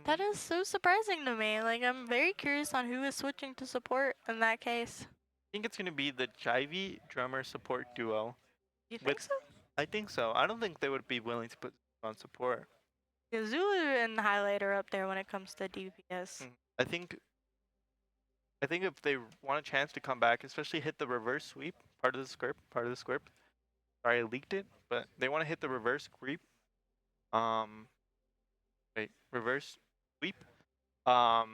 That is so surprising to me. Like, I'm very curious on who is switching to support in that case. I think it's gonna be the Jivey drummer support duo. You think With- so? I think so. I don't think they would be willing to put on support. Yeah, Zulu and Highlight are up there when it comes to DPS. I think if they want a chance to come back, especially hit the reverse sweep, part of the script. Sorry, I leaked it, but they want to hit the reverse sweep. Reverse sweep. I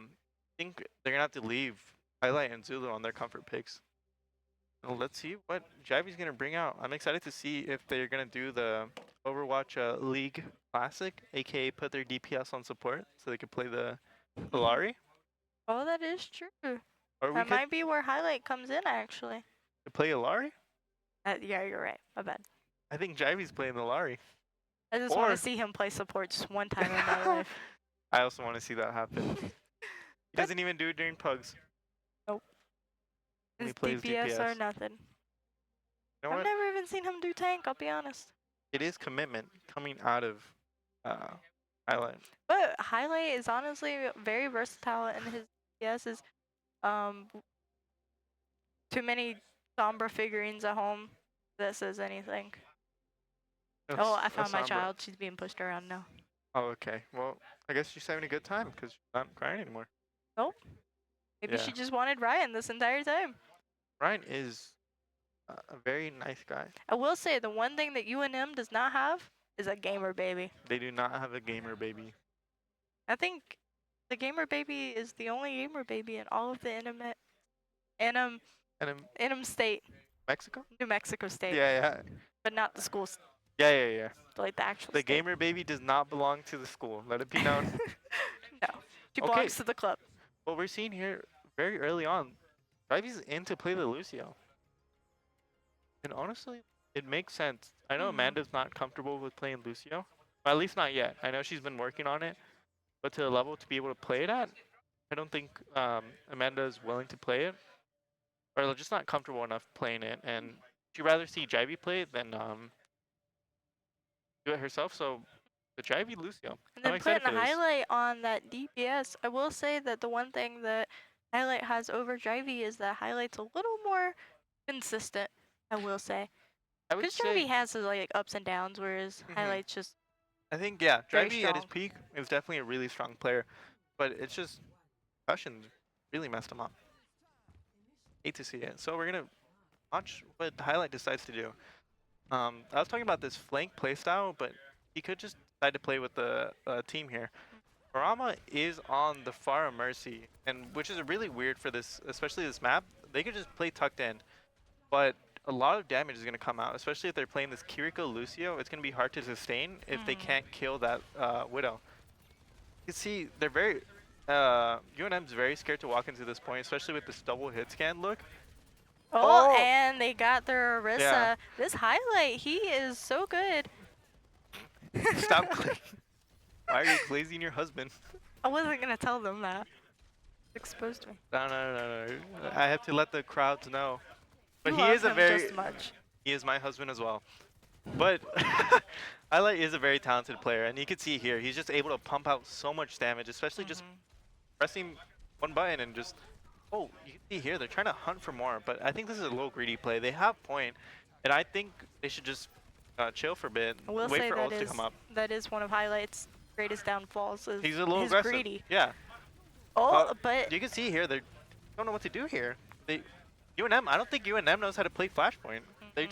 think they're gonna have to leave Highlight and Zulu on their comfort picks. Well, let's see what Jivey's gonna bring out. I'm excited to see if they're gonna do the Overwatch League Classic, aka put their DPS on support so they could play the Hilari. Oh, that is true. Or we That could might be where Highlight comes in, actually. play Hilari. Yeah, you're right. My bad. I think Jivey's playing the Hilari. I just want Or- to see him play support just one time in my life. I also want to see that happen. He doesn't even do it during pugs. Nope. When he His plays DPS or DPS. nothing. You know I've what? never even seen him do tank, I'll be honest. It is commitment coming out of Highlight. But Highlight is honestly very versatile, and his DPS is too many Sombra figurines at home that says anything. Oh, I found my child. She's being pushed around now. Oh, okay. Well, I guess she's having a good time because she's not crying anymore. Maybe she Yeah. just wanted Ryan this entire time. Ryan is a very nice guy. I will say the one thing that UNM does not have is a gamer baby. They do not have a gamer baby. I think the gamer baby is the only gamer baby in all of the NM And in NM State, Mexico? New Mexico State, Yeah. but not the schools, Yeah. like the actual. The state. gamer baby does not belong to the school. Let it be known. No, she Okay. belongs to the club. What we're seeing here very early on, Ivey's in to play the Lucio. And honestly, it makes sense. I know Mhm. Amanda's not comfortable with playing Lucio. Or at least not yet. I know she's been working on it. But to the level to be able to play it at, I don't think Amanda is willing to play it. Or just not comfortable enough playing it. And she'd rather see Jivey play it than do it herself. So the Jivey Lucio. And I'm then excited putting for a this. highlight on that DPS, I will say that the one thing that highlight has over Drivey is that highlight's a little more consistent. I will say, I would because say, Drivey has his like ups and downs, whereas Mhm. highlights just I think, yeah, very Drivey at his strong. peak is definitely a really strong player. But it's just, concussions really messed him up. Hate to see it. So we're going to watch what Highlight decides to do. I was talking about this flank playstyle, but he could just decide to play with the team here. Barama is on the far Mercy, and which is really weird for this, especially this map. They could just play tucked in, but a lot of damage is going to come out, especially if they're playing this Kiriko Lucio. It's going to be hard to sustain if they can't kill that Widow. You can see they're very UNM's very scared to walk into this point, especially with this double hit scan look. Oh, and they got their Ursa. Yeah. This highlight, he is so good. Stop. Why are you glazing your husband? I wasn't gonna tell them that. Exposed me. No. I have to let the crowds know. But You he love is a him very. just much. He is my husband as well. But Highlight is a very talented player, and you can see here he's just able to pump out so much damage, especially just pressing one button and just. Oh, you can see here they're trying to hunt for more, but I think this is a little greedy play. They have point, and I think they should just chill for a bit, I will wait say for that ults to come up. that is one of Highlight's greatest downfalls. Is He's a little his aggressive. greedy. Yeah. Oh, but You can see here they don't know what to do here. UNM, I don't think UNM knows how to play Flashpoint. They're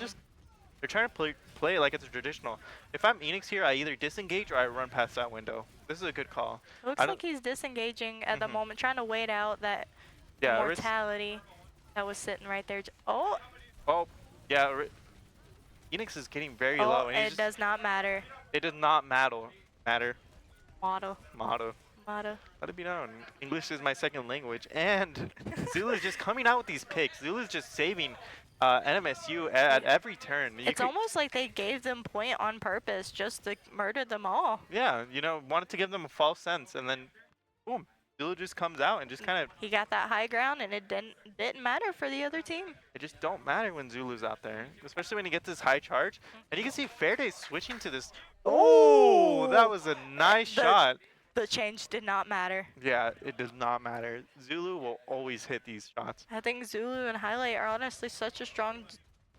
trying to play it like it's a traditional. If I'm Enix here, I either disengage or I run past that window. This is a good call. looks like he's disengaging at the moment, trying to wait out that mortality that was sitting right there. Oh, yeah. Enix is getting very oh, low. and it does not matter. It does not matter. Motto. Let it be known. English is my second language, and Zulu is just coming out with these picks. Zulu is just saving NMSU at every turn. It's almost like they gave them point on purpose just to murder them all. Yeah, wanted to give them a false sense, and then boom, Zulu just comes out and just kind of. He got that high ground, and it didn't matter for the other team. It just don't matter when Zulu's out there, especially when he gets this high charge. And you can see Fairday switching to this. Oh, that was a nice shot. The change did not matter. Yeah, it does not matter. Zulu will always hit these shots. I think Zulu and Highlight are honestly such a strong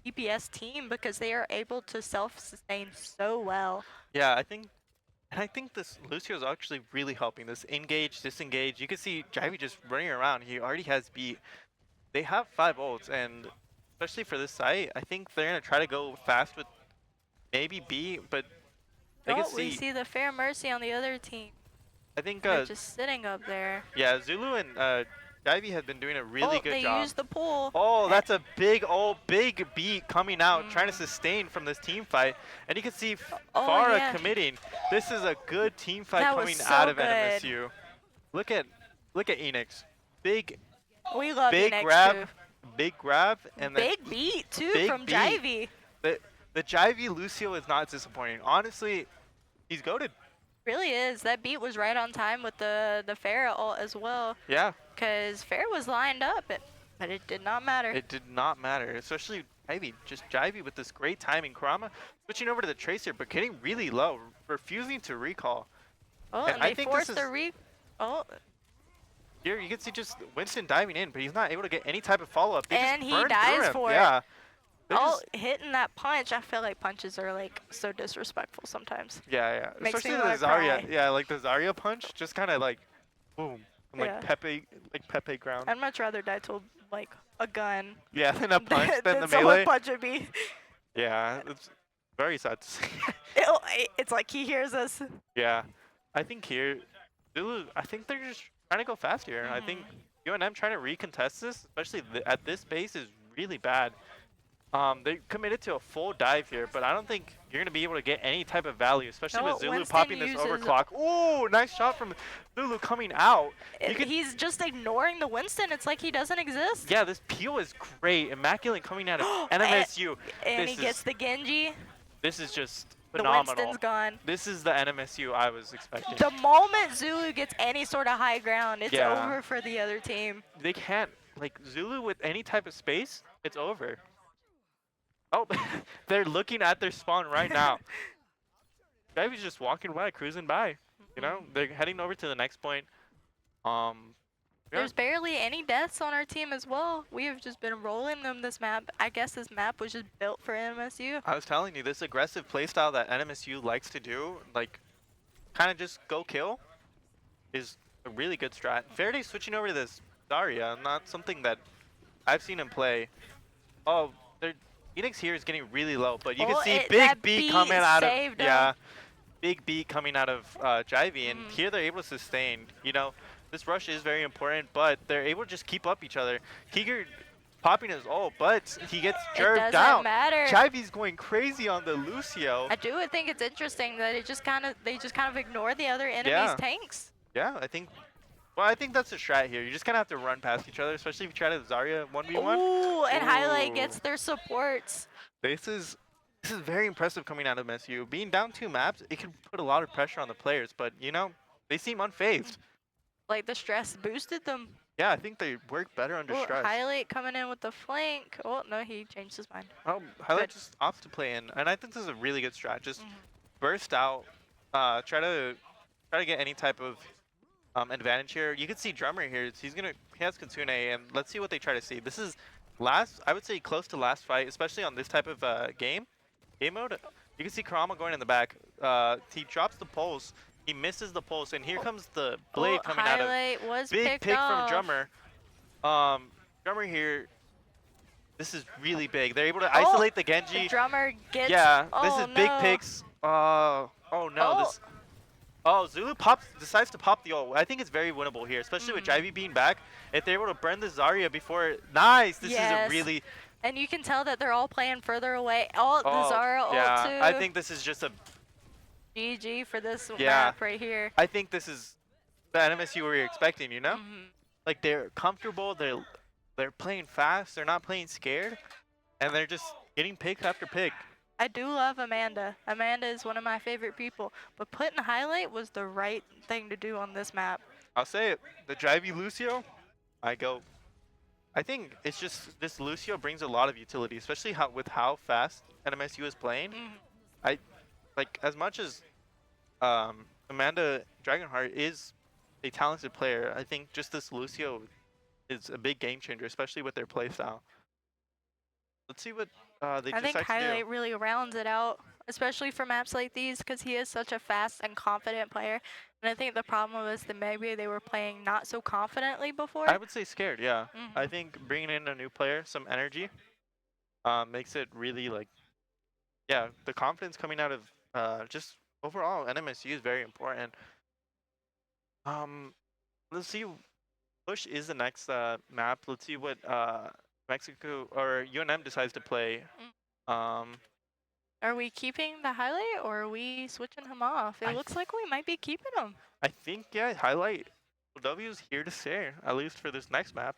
DPS team because they are able to self-sustain so well. Yeah, I think this Lucio is actually really helping. This engage, disengage. You can see Jivey just running around. He already has beat. They have 5 ults, and especially for this site, I think they're gonna try to go fast with maybe B, but they can we see the Fair Mercy on the other team. I think they're just sitting up there. Yeah, Zulu and Jivey have been doing a really good job. They used the pull. Oh, that's a big beat coming out, trying to sustain from this team fight. And you can see Farah committing. This is a good team fight coming out of NMSU. Look at Enix. We love big Enix grab, too. Big grab, and big beat too from Jivey. The Jivey Lucio is not disappointing. Honestly, he's goated. Really is. That beat was right on time with the Farah ult as well. Yeah. Because Farah was lined up, but it did not matter. It did not matter, especially Jivey. Just Jivey with this great timing. Kurama switching over to the Tracer, but getting really low, refusing to recall. Oh, and they forced the Oh. Here you can see just Winston diving in, but he's not able to get any type of follow-up. And he dies for it. Yeah. Hitting that punch. I feel like punches are like so disrespectful sometimes. Yeah. Makes especially me the Zarya. cry. Yeah, like the Zarya punch, just kind of like, boom, from Yeah. Pepe ground. I'd much rather die to like a gun. Yeah, than a punch than the someone melee. punching me. Yeah, it's very sad to see. It's like he hears us. Yeah, I think here, Zulu. I think they're just trying to go fast here. I think UNM trying to recontest this, especially at this base, is really bad. They committed to a full dive here, but I don't think you're going to be able to get any type of value, especially with Zulu Winston popping this overclock. Ooh, nice shot from Zulu coming out. He's just ignoring the Winston. It's like he doesn't exist. Yeah, this peel is great. Immaculate coming out of NMSU. And he gets the Genji. This is just phenomenal. The Winston's gone. This is the NMSU I was expecting. The moment Zulu gets any sort of high ground, it's over for the other team. They can't, like, Zulu with any type of space, it's over. Oh, they're looking at their spawn right now. Jivey's just walking by, cruising by. You know, they're heading over to the next point. There's barely any deaths on our team as well. We have just been rolling them this map. I guess this map was just built for NMSU. I was telling you, this aggressive playstyle that NMSU likes to do, like, kind of just go kill, is a really good strat. Faraday switching over to this Zarya, not something that I've seen him play. Oh, Enix here is getting really low, but you can see big beat coming out of big beat coming out of Jivey, and here they're able to sustain. You know, this rush is very important, but they're able to just keep up each other. Kiger popping his ult, but he gets jerked down. It doesn't matter. Jivey's going crazy on the Lucio. I do think it's interesting that they just kind of ignore the other enemy's tanks. Yeah, I think Well, I think that's the strat here. You just kind of have to run past each other, especially if you try to Zarya 1v1. Ooh, and Highlight Ooh. gets their supports. This is very impressive coming out of MSU. Being down 2 maps, it can put a lot of pressure on the players, but you know, they seem unfazed. Like the stress boosted them. Yeah, I think they work better under Ooh, stress. Highlight coming in with the flank. Oh, no, he changed his mind. Oh, Highlight just opts to play in, and I think this is a really good strat. Just burst out, try to get any type of advantage here. You can see Drummer here. He has Kitsune, and let's see what they try to see. This is I would say close to last fight, especially on this type of game mode. You can see Kurama going in the back. He drops the pulse. He misses the pulse, and here comes the blade coming out of. Highlight was Big picked pick off. from Drummer. Drummer here. This is really big. They're able to isolate the Genji. The Drummer gets. Yeah, this oh, is big no. picks. Oh no, this. Oh, Zulu decides to pop the ult. I think it's very winnable here, especially with Jivey being back. If they're able to burn the Zarya before, nice. This is a really. And you can tell that they're all playing further away. Oh, the Zarya ult too. I think this is just a. GG for this map right here. I think this is the NMSU we were expecting. You know, like they're comfortable. They're playing fast. They're not playing scared, and they're just getting pick after pick. I do love Amanda. Amanda is one of my favorite people, but putting Highlight was the right thing to do on this map. I'll say it. The Jivey Lucio, I think it's just this Lucio brings a lot of utility, especially with how fast NMSU is playing. Like as much as Amanda Dragonheart is a talented player, I think just this Lucio is a big game changer, especially with their playstyle. Let's see what they decide to do. I think Highlight really rounds it out, especially for maps like these, because he is such a fast and confident player. And I think the problem was that maybe they were playing not so confidently before. I would say scared, yeah. I think bringing in a new player, some energy, makes it really like, yeah, the confidence coming out of just overall NMSU is very important. Let's see. Push is the next map. Let's see what Mexico or UNM decides to play. Are we keeping the Highlight or are we switching him off? It looks like we might be keeping him. I think, yeah, Highlight OW is here to stay, at least for this next map.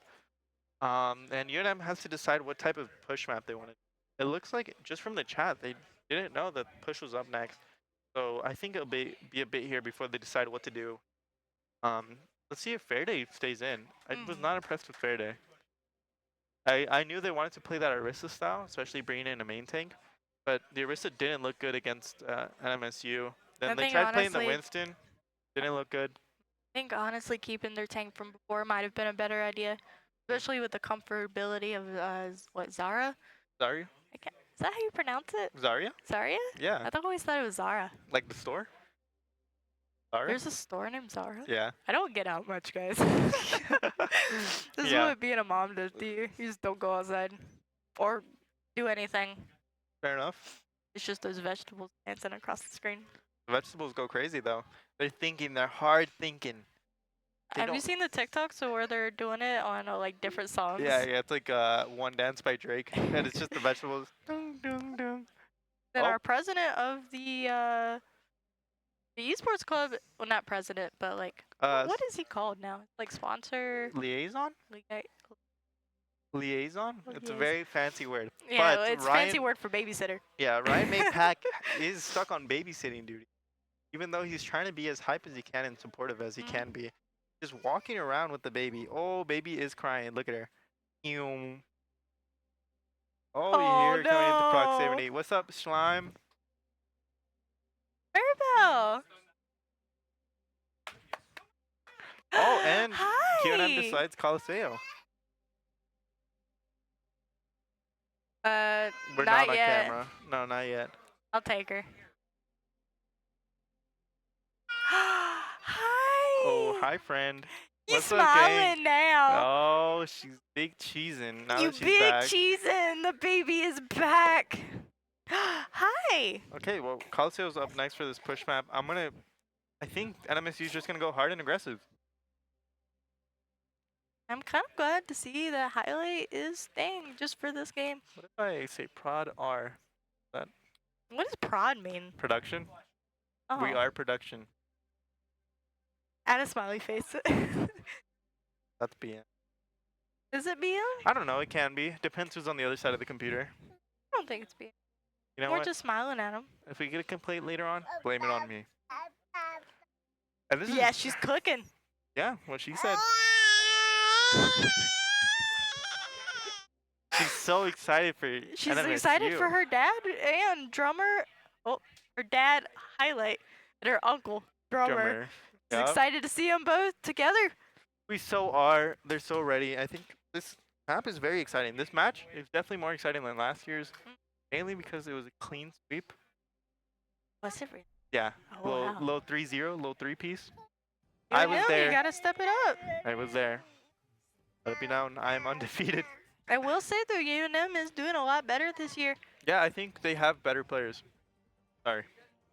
And UNM has to decide what type of push map they want to do. It looks like, just from the chat, they didn't know that push was up next. So I think it'll be a bit here before they decide what to do. Let's see if Fairday stays in. I was not impressed with Fairday. I knew they wanted to play that Ursa style, especially bringing in a main tank. But the Ursa didn't look good against NMSU. Then they tried playing the Winston. Didn't look good. I think honestly keeping their tank from before might have been a better idea. Especially with the comfortability of, what, Zara? Zarya? Is that how you pronounce it? Zarya? Zarya? Yeah. I always thought it was Zara. Like the store? Zara? There's a store named Zara? Yeah. I don't get out much, guys. This is what being a mom does to you. You just don't go outside. Or do anything. Fair enough. It's just those vegetables dancing across the screen. The vegetables go crazy, though. They're thinking. They're hard thinking. Have you seen the TikToks where they're doing it on like different songs? Yeah, it's like One Dance by Drake, and it's just the vegetables. Dung, dung, dung. Then our president of the esports club, well, not president, but like, what is he called now? Like sponsor? Liaison? Liaison? It's a very fancy word. Yeah, but it's a fancy word for babysitter. Yeah, Ryan Maypack is stuck on babysitting duty. Even though he's trying to be as hype as he can and supportive as he can be. Just walking around with the baby. Oh, baby is crying. Look at her. Oh, you hear her coming into proximity. What's up, Slime? Maribel! Oh, and Hi! UNM decides Coliseo. We're not on camera. No, not yet. I'll take her. Hi! Oh, hi, friend. You're smiling now. Oh, she's big cheesing. Now that she's big back. cheesing. The baby is back. Hi. Okay, well, Coliseo's up next for this push map. I think NMSU's just going to go hard and aggressive. I'm kind of glad to see that Highlight is staying just for this game. What if I say prod R? What does prod mean? Production? Oh. We are production. Add a smiley face. That's BM. Is it BM? I don't know. It can be. Depends who's on the other side of the computer. I don't think it's BM. You know We're what? just smiling at him. If we get a complaint later on, blame it on me. And this Yeah, is she's cooking. yeah, what she said. She's so excited for She's NMSU. excited for her dad and drummer. Oh, her dad highlight and her uncle drummer. She's Yup. excited to see them both together. We so are. They're so ready. I think this map is very exciting. This match is definitely more exciting than last year's, mainly because it was a clean sweep. Was it really? Yeah, Oh, wow. low 3-0, low 3-piece. You I was know, there. You gotta step it up. I was there. Let it be known, I am undefeated. I will say though, UNM is doing a lot better this year. Yeah, I think they have better players. Sorry,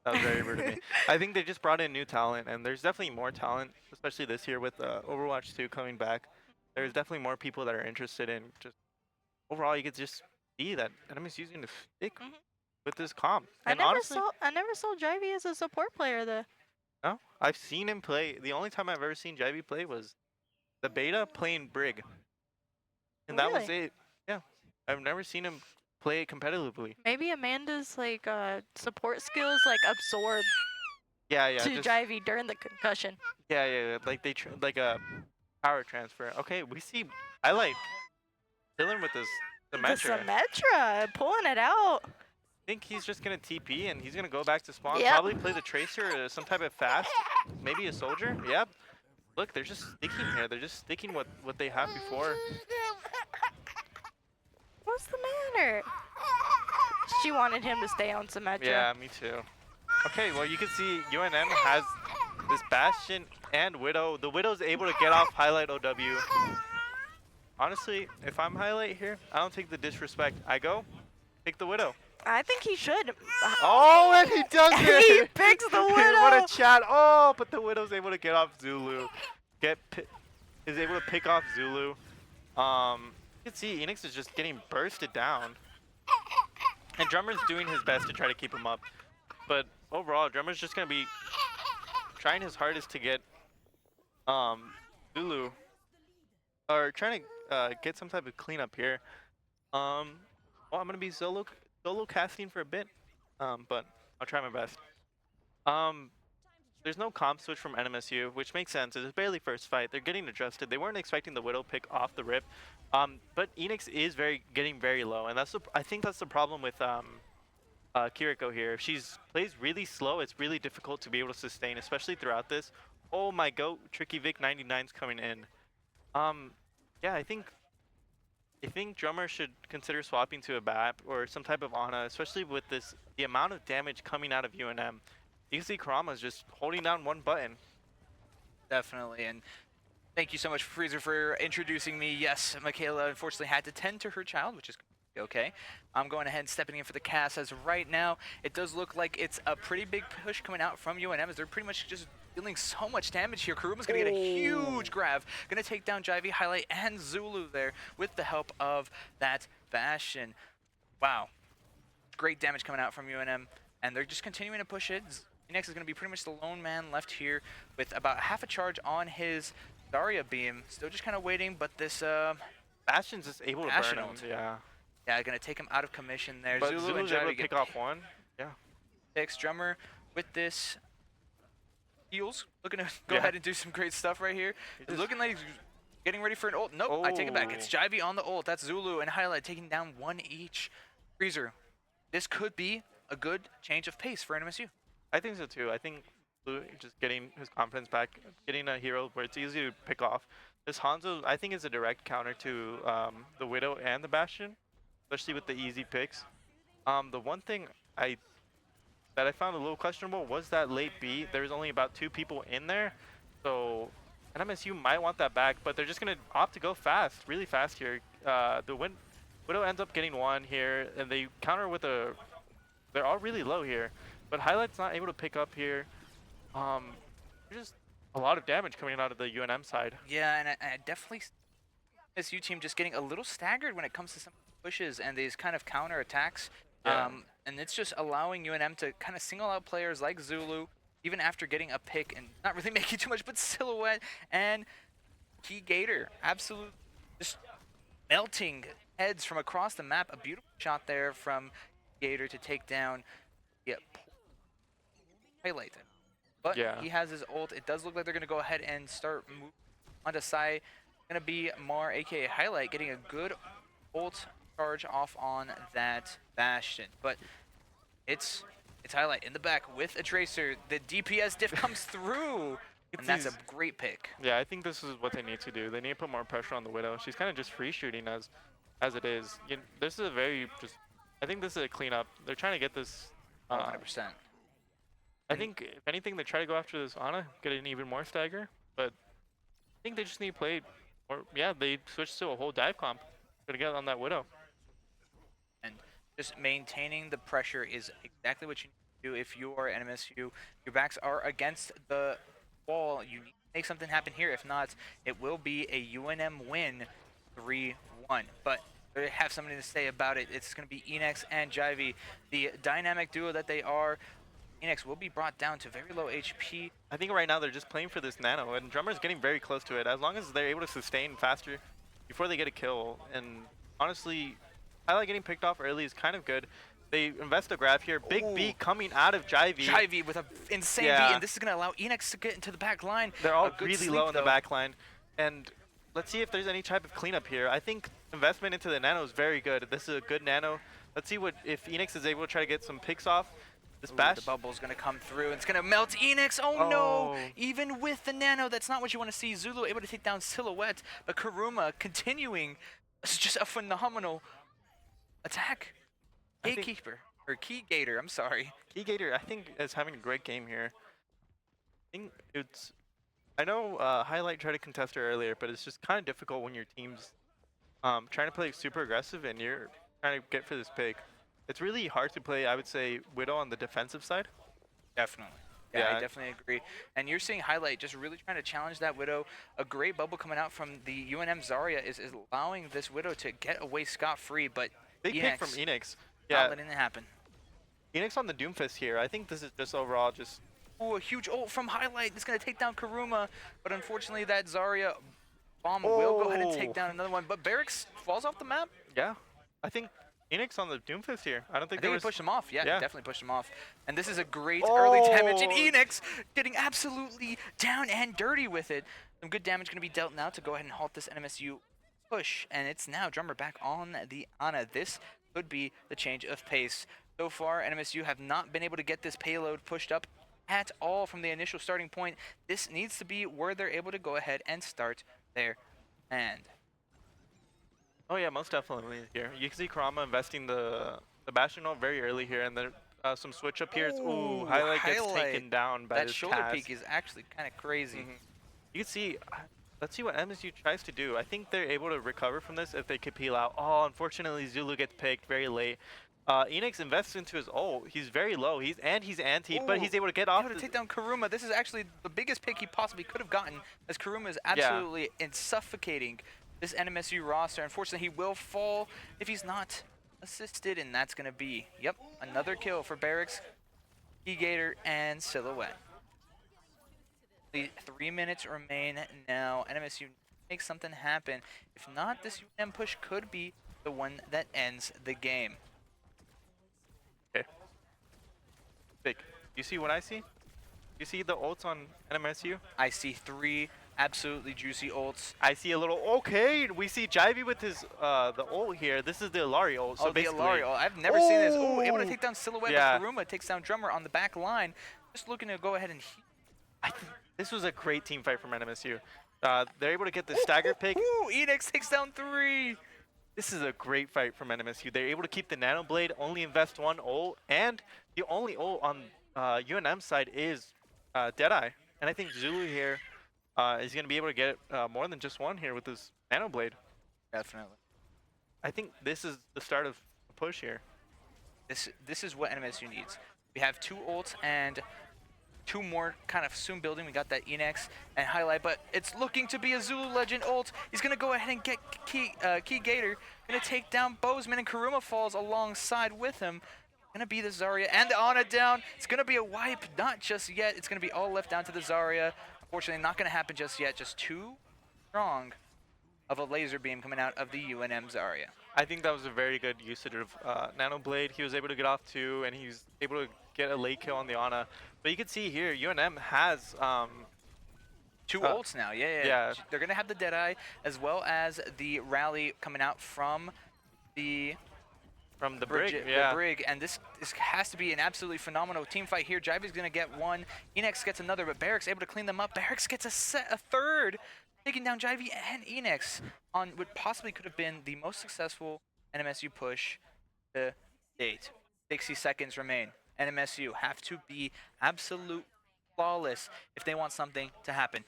that was very rude of me. I think they just brought in new talent, and there's definitely more talent, especially this year with Overwatch 2 coming back. There's definitely more people that are interested in just overall. You could just see that NMSU is going to stick with this comp. I And never honestly, saw Jivey as a support player though. no, I've seen him play. The only time I've ever seen Jivey play was the beta playing Brig, and that was Really? it. Yeah, I've never seen him play it competitively. Maybe Amanda's like support skills like absorb Yeah, to just, Jivey during the concussion. yeah. Like like a power transfer. Okay, we see highlight chilling with this The Symmetra. Symmetra pulling it out. I think he's just gonna TP and he's gonna go back to spawn. Yep. Probably play the tracer or some type of fast, maybe a soldier. Yep. Look, they're just sticking here. They're just sticking what they have before. What's the matter? She wanted him to stay on Symmetra. Yeah, me too. Okay, well you can see UNM has this Bastion and Widow. The Widow's able to get off highlight OW. Honestly, if I'm highlight here, I don't take the disrespect. I go, pick the Widow. I think he should. Oh, and he does He it! picks the What Widow. a chat! Oh, but the Widow's able to get off Zulu. Is able to pick off Zulu. You can see Enix is just getting bursted down, and Drummer's doing his best to try to keep him up. But overall, Drummer's just gonna be trying his hardest to get Zulu, or trying to get some type of cleanup here. Well, I'm gonna be solo casting for a bit, but I'll try my best. There's no comp switch from NMSU, which makes sense. It's barely first fight. They're getting adjusted. They weren't expecting the Widow pick off the rip, but Enix is getting very low, and I think that's the problem with Kiriko here. If she plays really slow, it's really difficult to be able to sustain, especially throughout this. Oh my goat, Tricky Vic 99's coming in. Yeah, I think Drummer should consider swapping to a BAP or some type of Ana, especially with the amount of damage coming out of UNM. You can see Kurama's just holding down one button. Definitely, and thank you so much, Freezer, for introducing me. Yes, Michaela unfortunately had to tend to her child, which is okay. I'm going ahead and stepping in for the cast as of right now. It does look like it's a pretty big push coming out from UNM as they're pretty much just dealing so much damage here. Kuruma's going to get a huge grab. Going to take down Jivey, Highlight, and Zulu there with the help of that Bastion. Wow. Great damage coming out from UNM, and they're just continuing to push it. Phoenix is going to be pretty much the lone man left here with about half a charge on his Zarya beam. Still just kind of waiting, but this Bastion's just able to burn him. Yeah. Yeah, going to take him out of commission there. But Zulu and Zulu's able Jivey to get pick off one. Yeah. picks. Drummer with this heals, looking to go ahead and do some great stuff right here. It's looking like he's getting ready for an ult. Nope, I take it back. It's Jivey on the ult. That's Zulu and Highlight taking down one each. Freezer, this could be a good change of pace for NMSU. I think so too. I think Blue just getting his confidence back, getting a hero where it's easy to pick off. This Hanzo, I think, is a direct counter to the Widow and the Bastion, especially with the easy picks. The one thing that I found a little questionable was that late B. There's only about 2 people in there, so NMSU might want that back, but they're just gonna opt to go fast, really fast here. The Widow ends up getting 1 here, and they counter with a. They're all really low here. But Highlight's not able to pick up here. There's just a lot of damage coming out of the UNM side. Yeah, and I definitely see this U team just getting a little staggered when it comes to some pushes and these kind of counter attacks. Yeah. And it's just allowing UNM to kind of single out players like Zulu even after getting a pick and not really making too much, but Silhouette and Key Gator absolutely just melting heads from across the map. A beautiful shot there from Gator to take down the highlight. But Yeah. he has his ult. It does look like they're going to go ahead and start moving onto Sai. Going to be Mar, aka Highlight, getting a good ult charge off on that Bastion. But it's Highlight in the back with a Tracer. The DPS diff comes through, and that's a great pick. Yeah, I think this is what they need to do. They need to put more pressure on the Widow. She's kind of just free shooting as it is. This is a very just. I think this is a cleanup. They're trying to get this. 100%. I think if anything, they try to go after this Ana, get an even more stagger. But I think they just need to play. Or yeah, they switched to a whole dive comp. Gonna get on that Widow. And just maintaining the pressure is exactly what you need to do if you are NMSU. Your backs are against the wall. You need to make something happen here. If not, it will be a UNM win 3-1. But they have something to say about it. It's going to be Enex and Jivey, the dynamic duo that they are. Enex will be brought down to very low HP. I think right now they're just playing for this nano, and Drummer's getting very close to it. As long as they're able to sustain faster before they get a kill, and honestly, Highlight getting picked off early is kind of good. They invest a grab here. Big B coming out of Jivey. Jivey with an insane beat, and this is going to allow Enex to get into the back line. They're all really low in the back line, and let's see if there's any type of cleanup here. I think investment into the nano is very good. This is a good nano. Let's see what if Enex is able to try to get some picks off. This bash. The bubble's going to come through, and it's going to melt Enex. Oh no! Even with the nano, that's not what you want to see. Zulu able to take down Silhouette, but Karuma continuing. It's just a phenomenal attack. Gatekeeper, or Key Gator, I'm sorry. Key Gator, I think, is having a great game here. I know Highlight tried to contest her earlier, but it's just kind of difficult when your team's trying to play super aggressive and you're trying to get for this pick. It's really hard to play, I would say, Widow on the defensive side. Definitely. Yeah, I definitely agree. And you're seeing Highlight just really trying to challenge that Widow. A great bubble coming out from the UNM Zarya is allowing this Widow to get away scot-free, but big Enex, pick from Enex. Not letting it happen. Enex on the Doomfist here. I think this is just overall just... Ooh, a huge ult from Highlight. It's going to take down Karuma, but unfortunately that Zarya bomb will go ahead and take down another one. But Barracks falls off the map. Yeah, I think Enex on the Doomfist here. I don't think he pushed him off. Yeah, he definitely pushed him off. And this is a great early damage. And Enex getting absolutely down and dirty with it. Some good damage going to be dealt now to go ahead and halt this NMSU push. And it's now Drummer back on the Ana. This could be the change of pace. So far, NMSU have not been able to get this payload pushed up at all from the initial starting point. This needs to be where they're able to go ahead and start their hand. Oh yeah, most definitely here. You can see Kurama investing the Bastion ult very early here, and then some switch up here. Ooh, Highlight gets taken down by that shoulder peek is actually kind of crazy. You can see, let's see what MSU tries to do. I think they're able to recover from this if they could peel out. Oh, unfortunately Zulu gets picked very late. Enex invests into his ult. He's very low. He's antied, but he's able to get off. Able to take down Karuma. This is actually the biggest pick he possibly could have gotten, as Karuma is absolutely suffocating this NMSU roster. Unfortunately, he will fall if he's not assisted, and that's going to be, another kill for Barracks, Gator, and Silhouette. The 3 minutes remain now. NMSU makes something happen. If not, this UNM push could be the one that ends the game. Okay. Big. You see what I see? You see the ults on NMSU? I see 3 absolutely juicy ults. I see a little, okay, we see Jivey with his, the ult here. This is the Alari ult, so basically. The Alari ult. I've never seen this. Oh, able to take down Silhouette, but Karuma takes down Drummer on the back line. Just looking to go ahead and I think this was a great team fight from NMSU. They're able to get the stagger pick. Enex takes down 3. This is a great fight from NMSU. They're able to keep the Nano Blade, only invest 1 ult, and the only ult on UNM side is Deadeye. And I think Zulu here is going to be able to get more than just 1 here with this Nano Blade. Definitely. I think this is the start of a push here. This is what NMSU needs. We have 2 ults and 2 more kind of soon building. We got that Enex and Highlight, but it's looking to be a Zulu Legend ult. He's going to go ahead and get Key Gator. Going to take down Bozeman, and Karuma falls alongside with him. Gonna be the Zarya and the Ana down. It's gonna be a wipe, not just yet. It's gonna be all left down to the Zarya. Unfortunately, not gonna happen just yet. Just too strong of a laser beam coming out of the UNM Zarya. I think that was a very good usage of Nano Blade. He was able to get off 2, and he was able to get a late kill on the Ana. But you can see here, UNM has 2 ults now, yeah. yeah. They're gonna have the Deadeye as well as the rally coming out from the brig, the brig, and this has to be an absolutely phenomenal team fight here. Jivey's gonna get one, Enix gets another, but Barracks able to clean them up. Barracks gets a third, taking down Jivey and Enix on what possibly could have been the most successful NMSU push to date. 60 seconds remain. NMSU have to be absolute flawless if they want something to happen.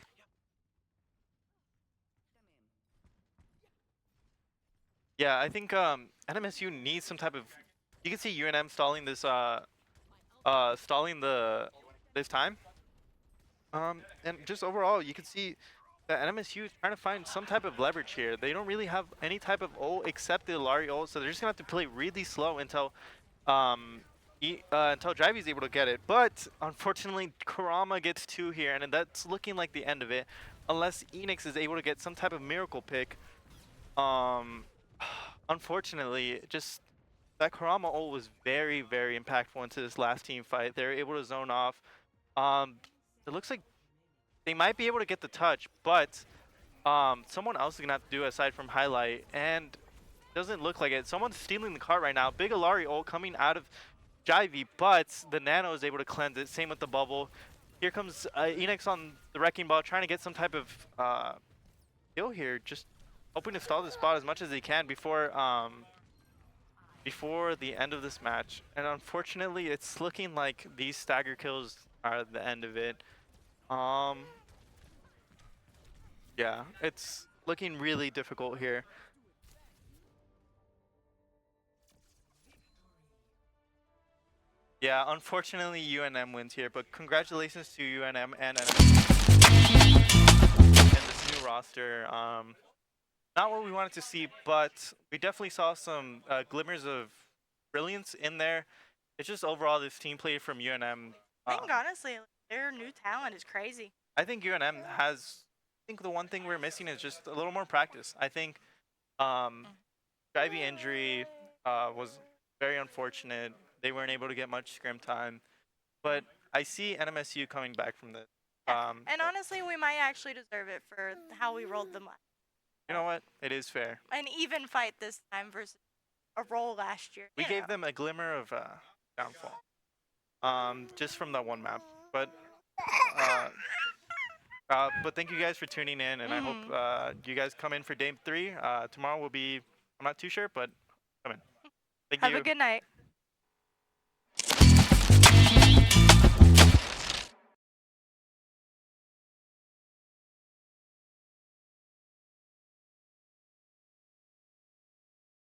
Yeah, I think NMSU needs some type of. You can see UNM stalling this this time. And just overall, you can see that NMSU is trying to find some type of leverage here. They don't really have any type of ult except the Lari ult, so they're just gonna have to play really slow until Jivey's able to get it. But unfortunately, Kurama gets 2 here, and that's looking like the end of it, unless Enix is able to get some type of miracle pick. Unfortunately, just that Kurama ult was very, very impactful into this last team fight. They're able to zone off. It looks like they might be able to get the touch, but someone else is gonna have to do it aside from highlight, and doesn't look like it. Someone's stealing the cart right now. Big Alari ult coming out of Jivey, but the Nano is able to cleanse it. Same with the bubble. Here comes Enix on the wrecking ball, trying to get some type of kill here. Just hoping to stall the spot as much as they can before the end of this match. And unfortunately, it's looking like these stagger kills are the end of it. Yeah, it's looking really difficult here. Yeah, unfortunately UNM wins here, but congratulations to UNM and this new roster. Not what we wanted to see, but we definitely saw some glimmers of brilliance in there. It's just overall this team play from UNM. I think honestly, their new talent is crazy. I think UNM has. I think the one thing we're missing is just a little more practice. I think Jivey injury was very unfortunate. They weren't able to get much scrim time, but I see NMSU coming back from this. And honestly, we might actually deserve it for how we rolled them last. You know what? It is fair. An even fight this time versus a roll last year. We gave them a glimmer of downfall, just from that one map. But thank you guys for tuning in, and I hope you guys come in for Game 3. Tomorrow will be, I'm not too sure, but come in. Thank you. Have a good night.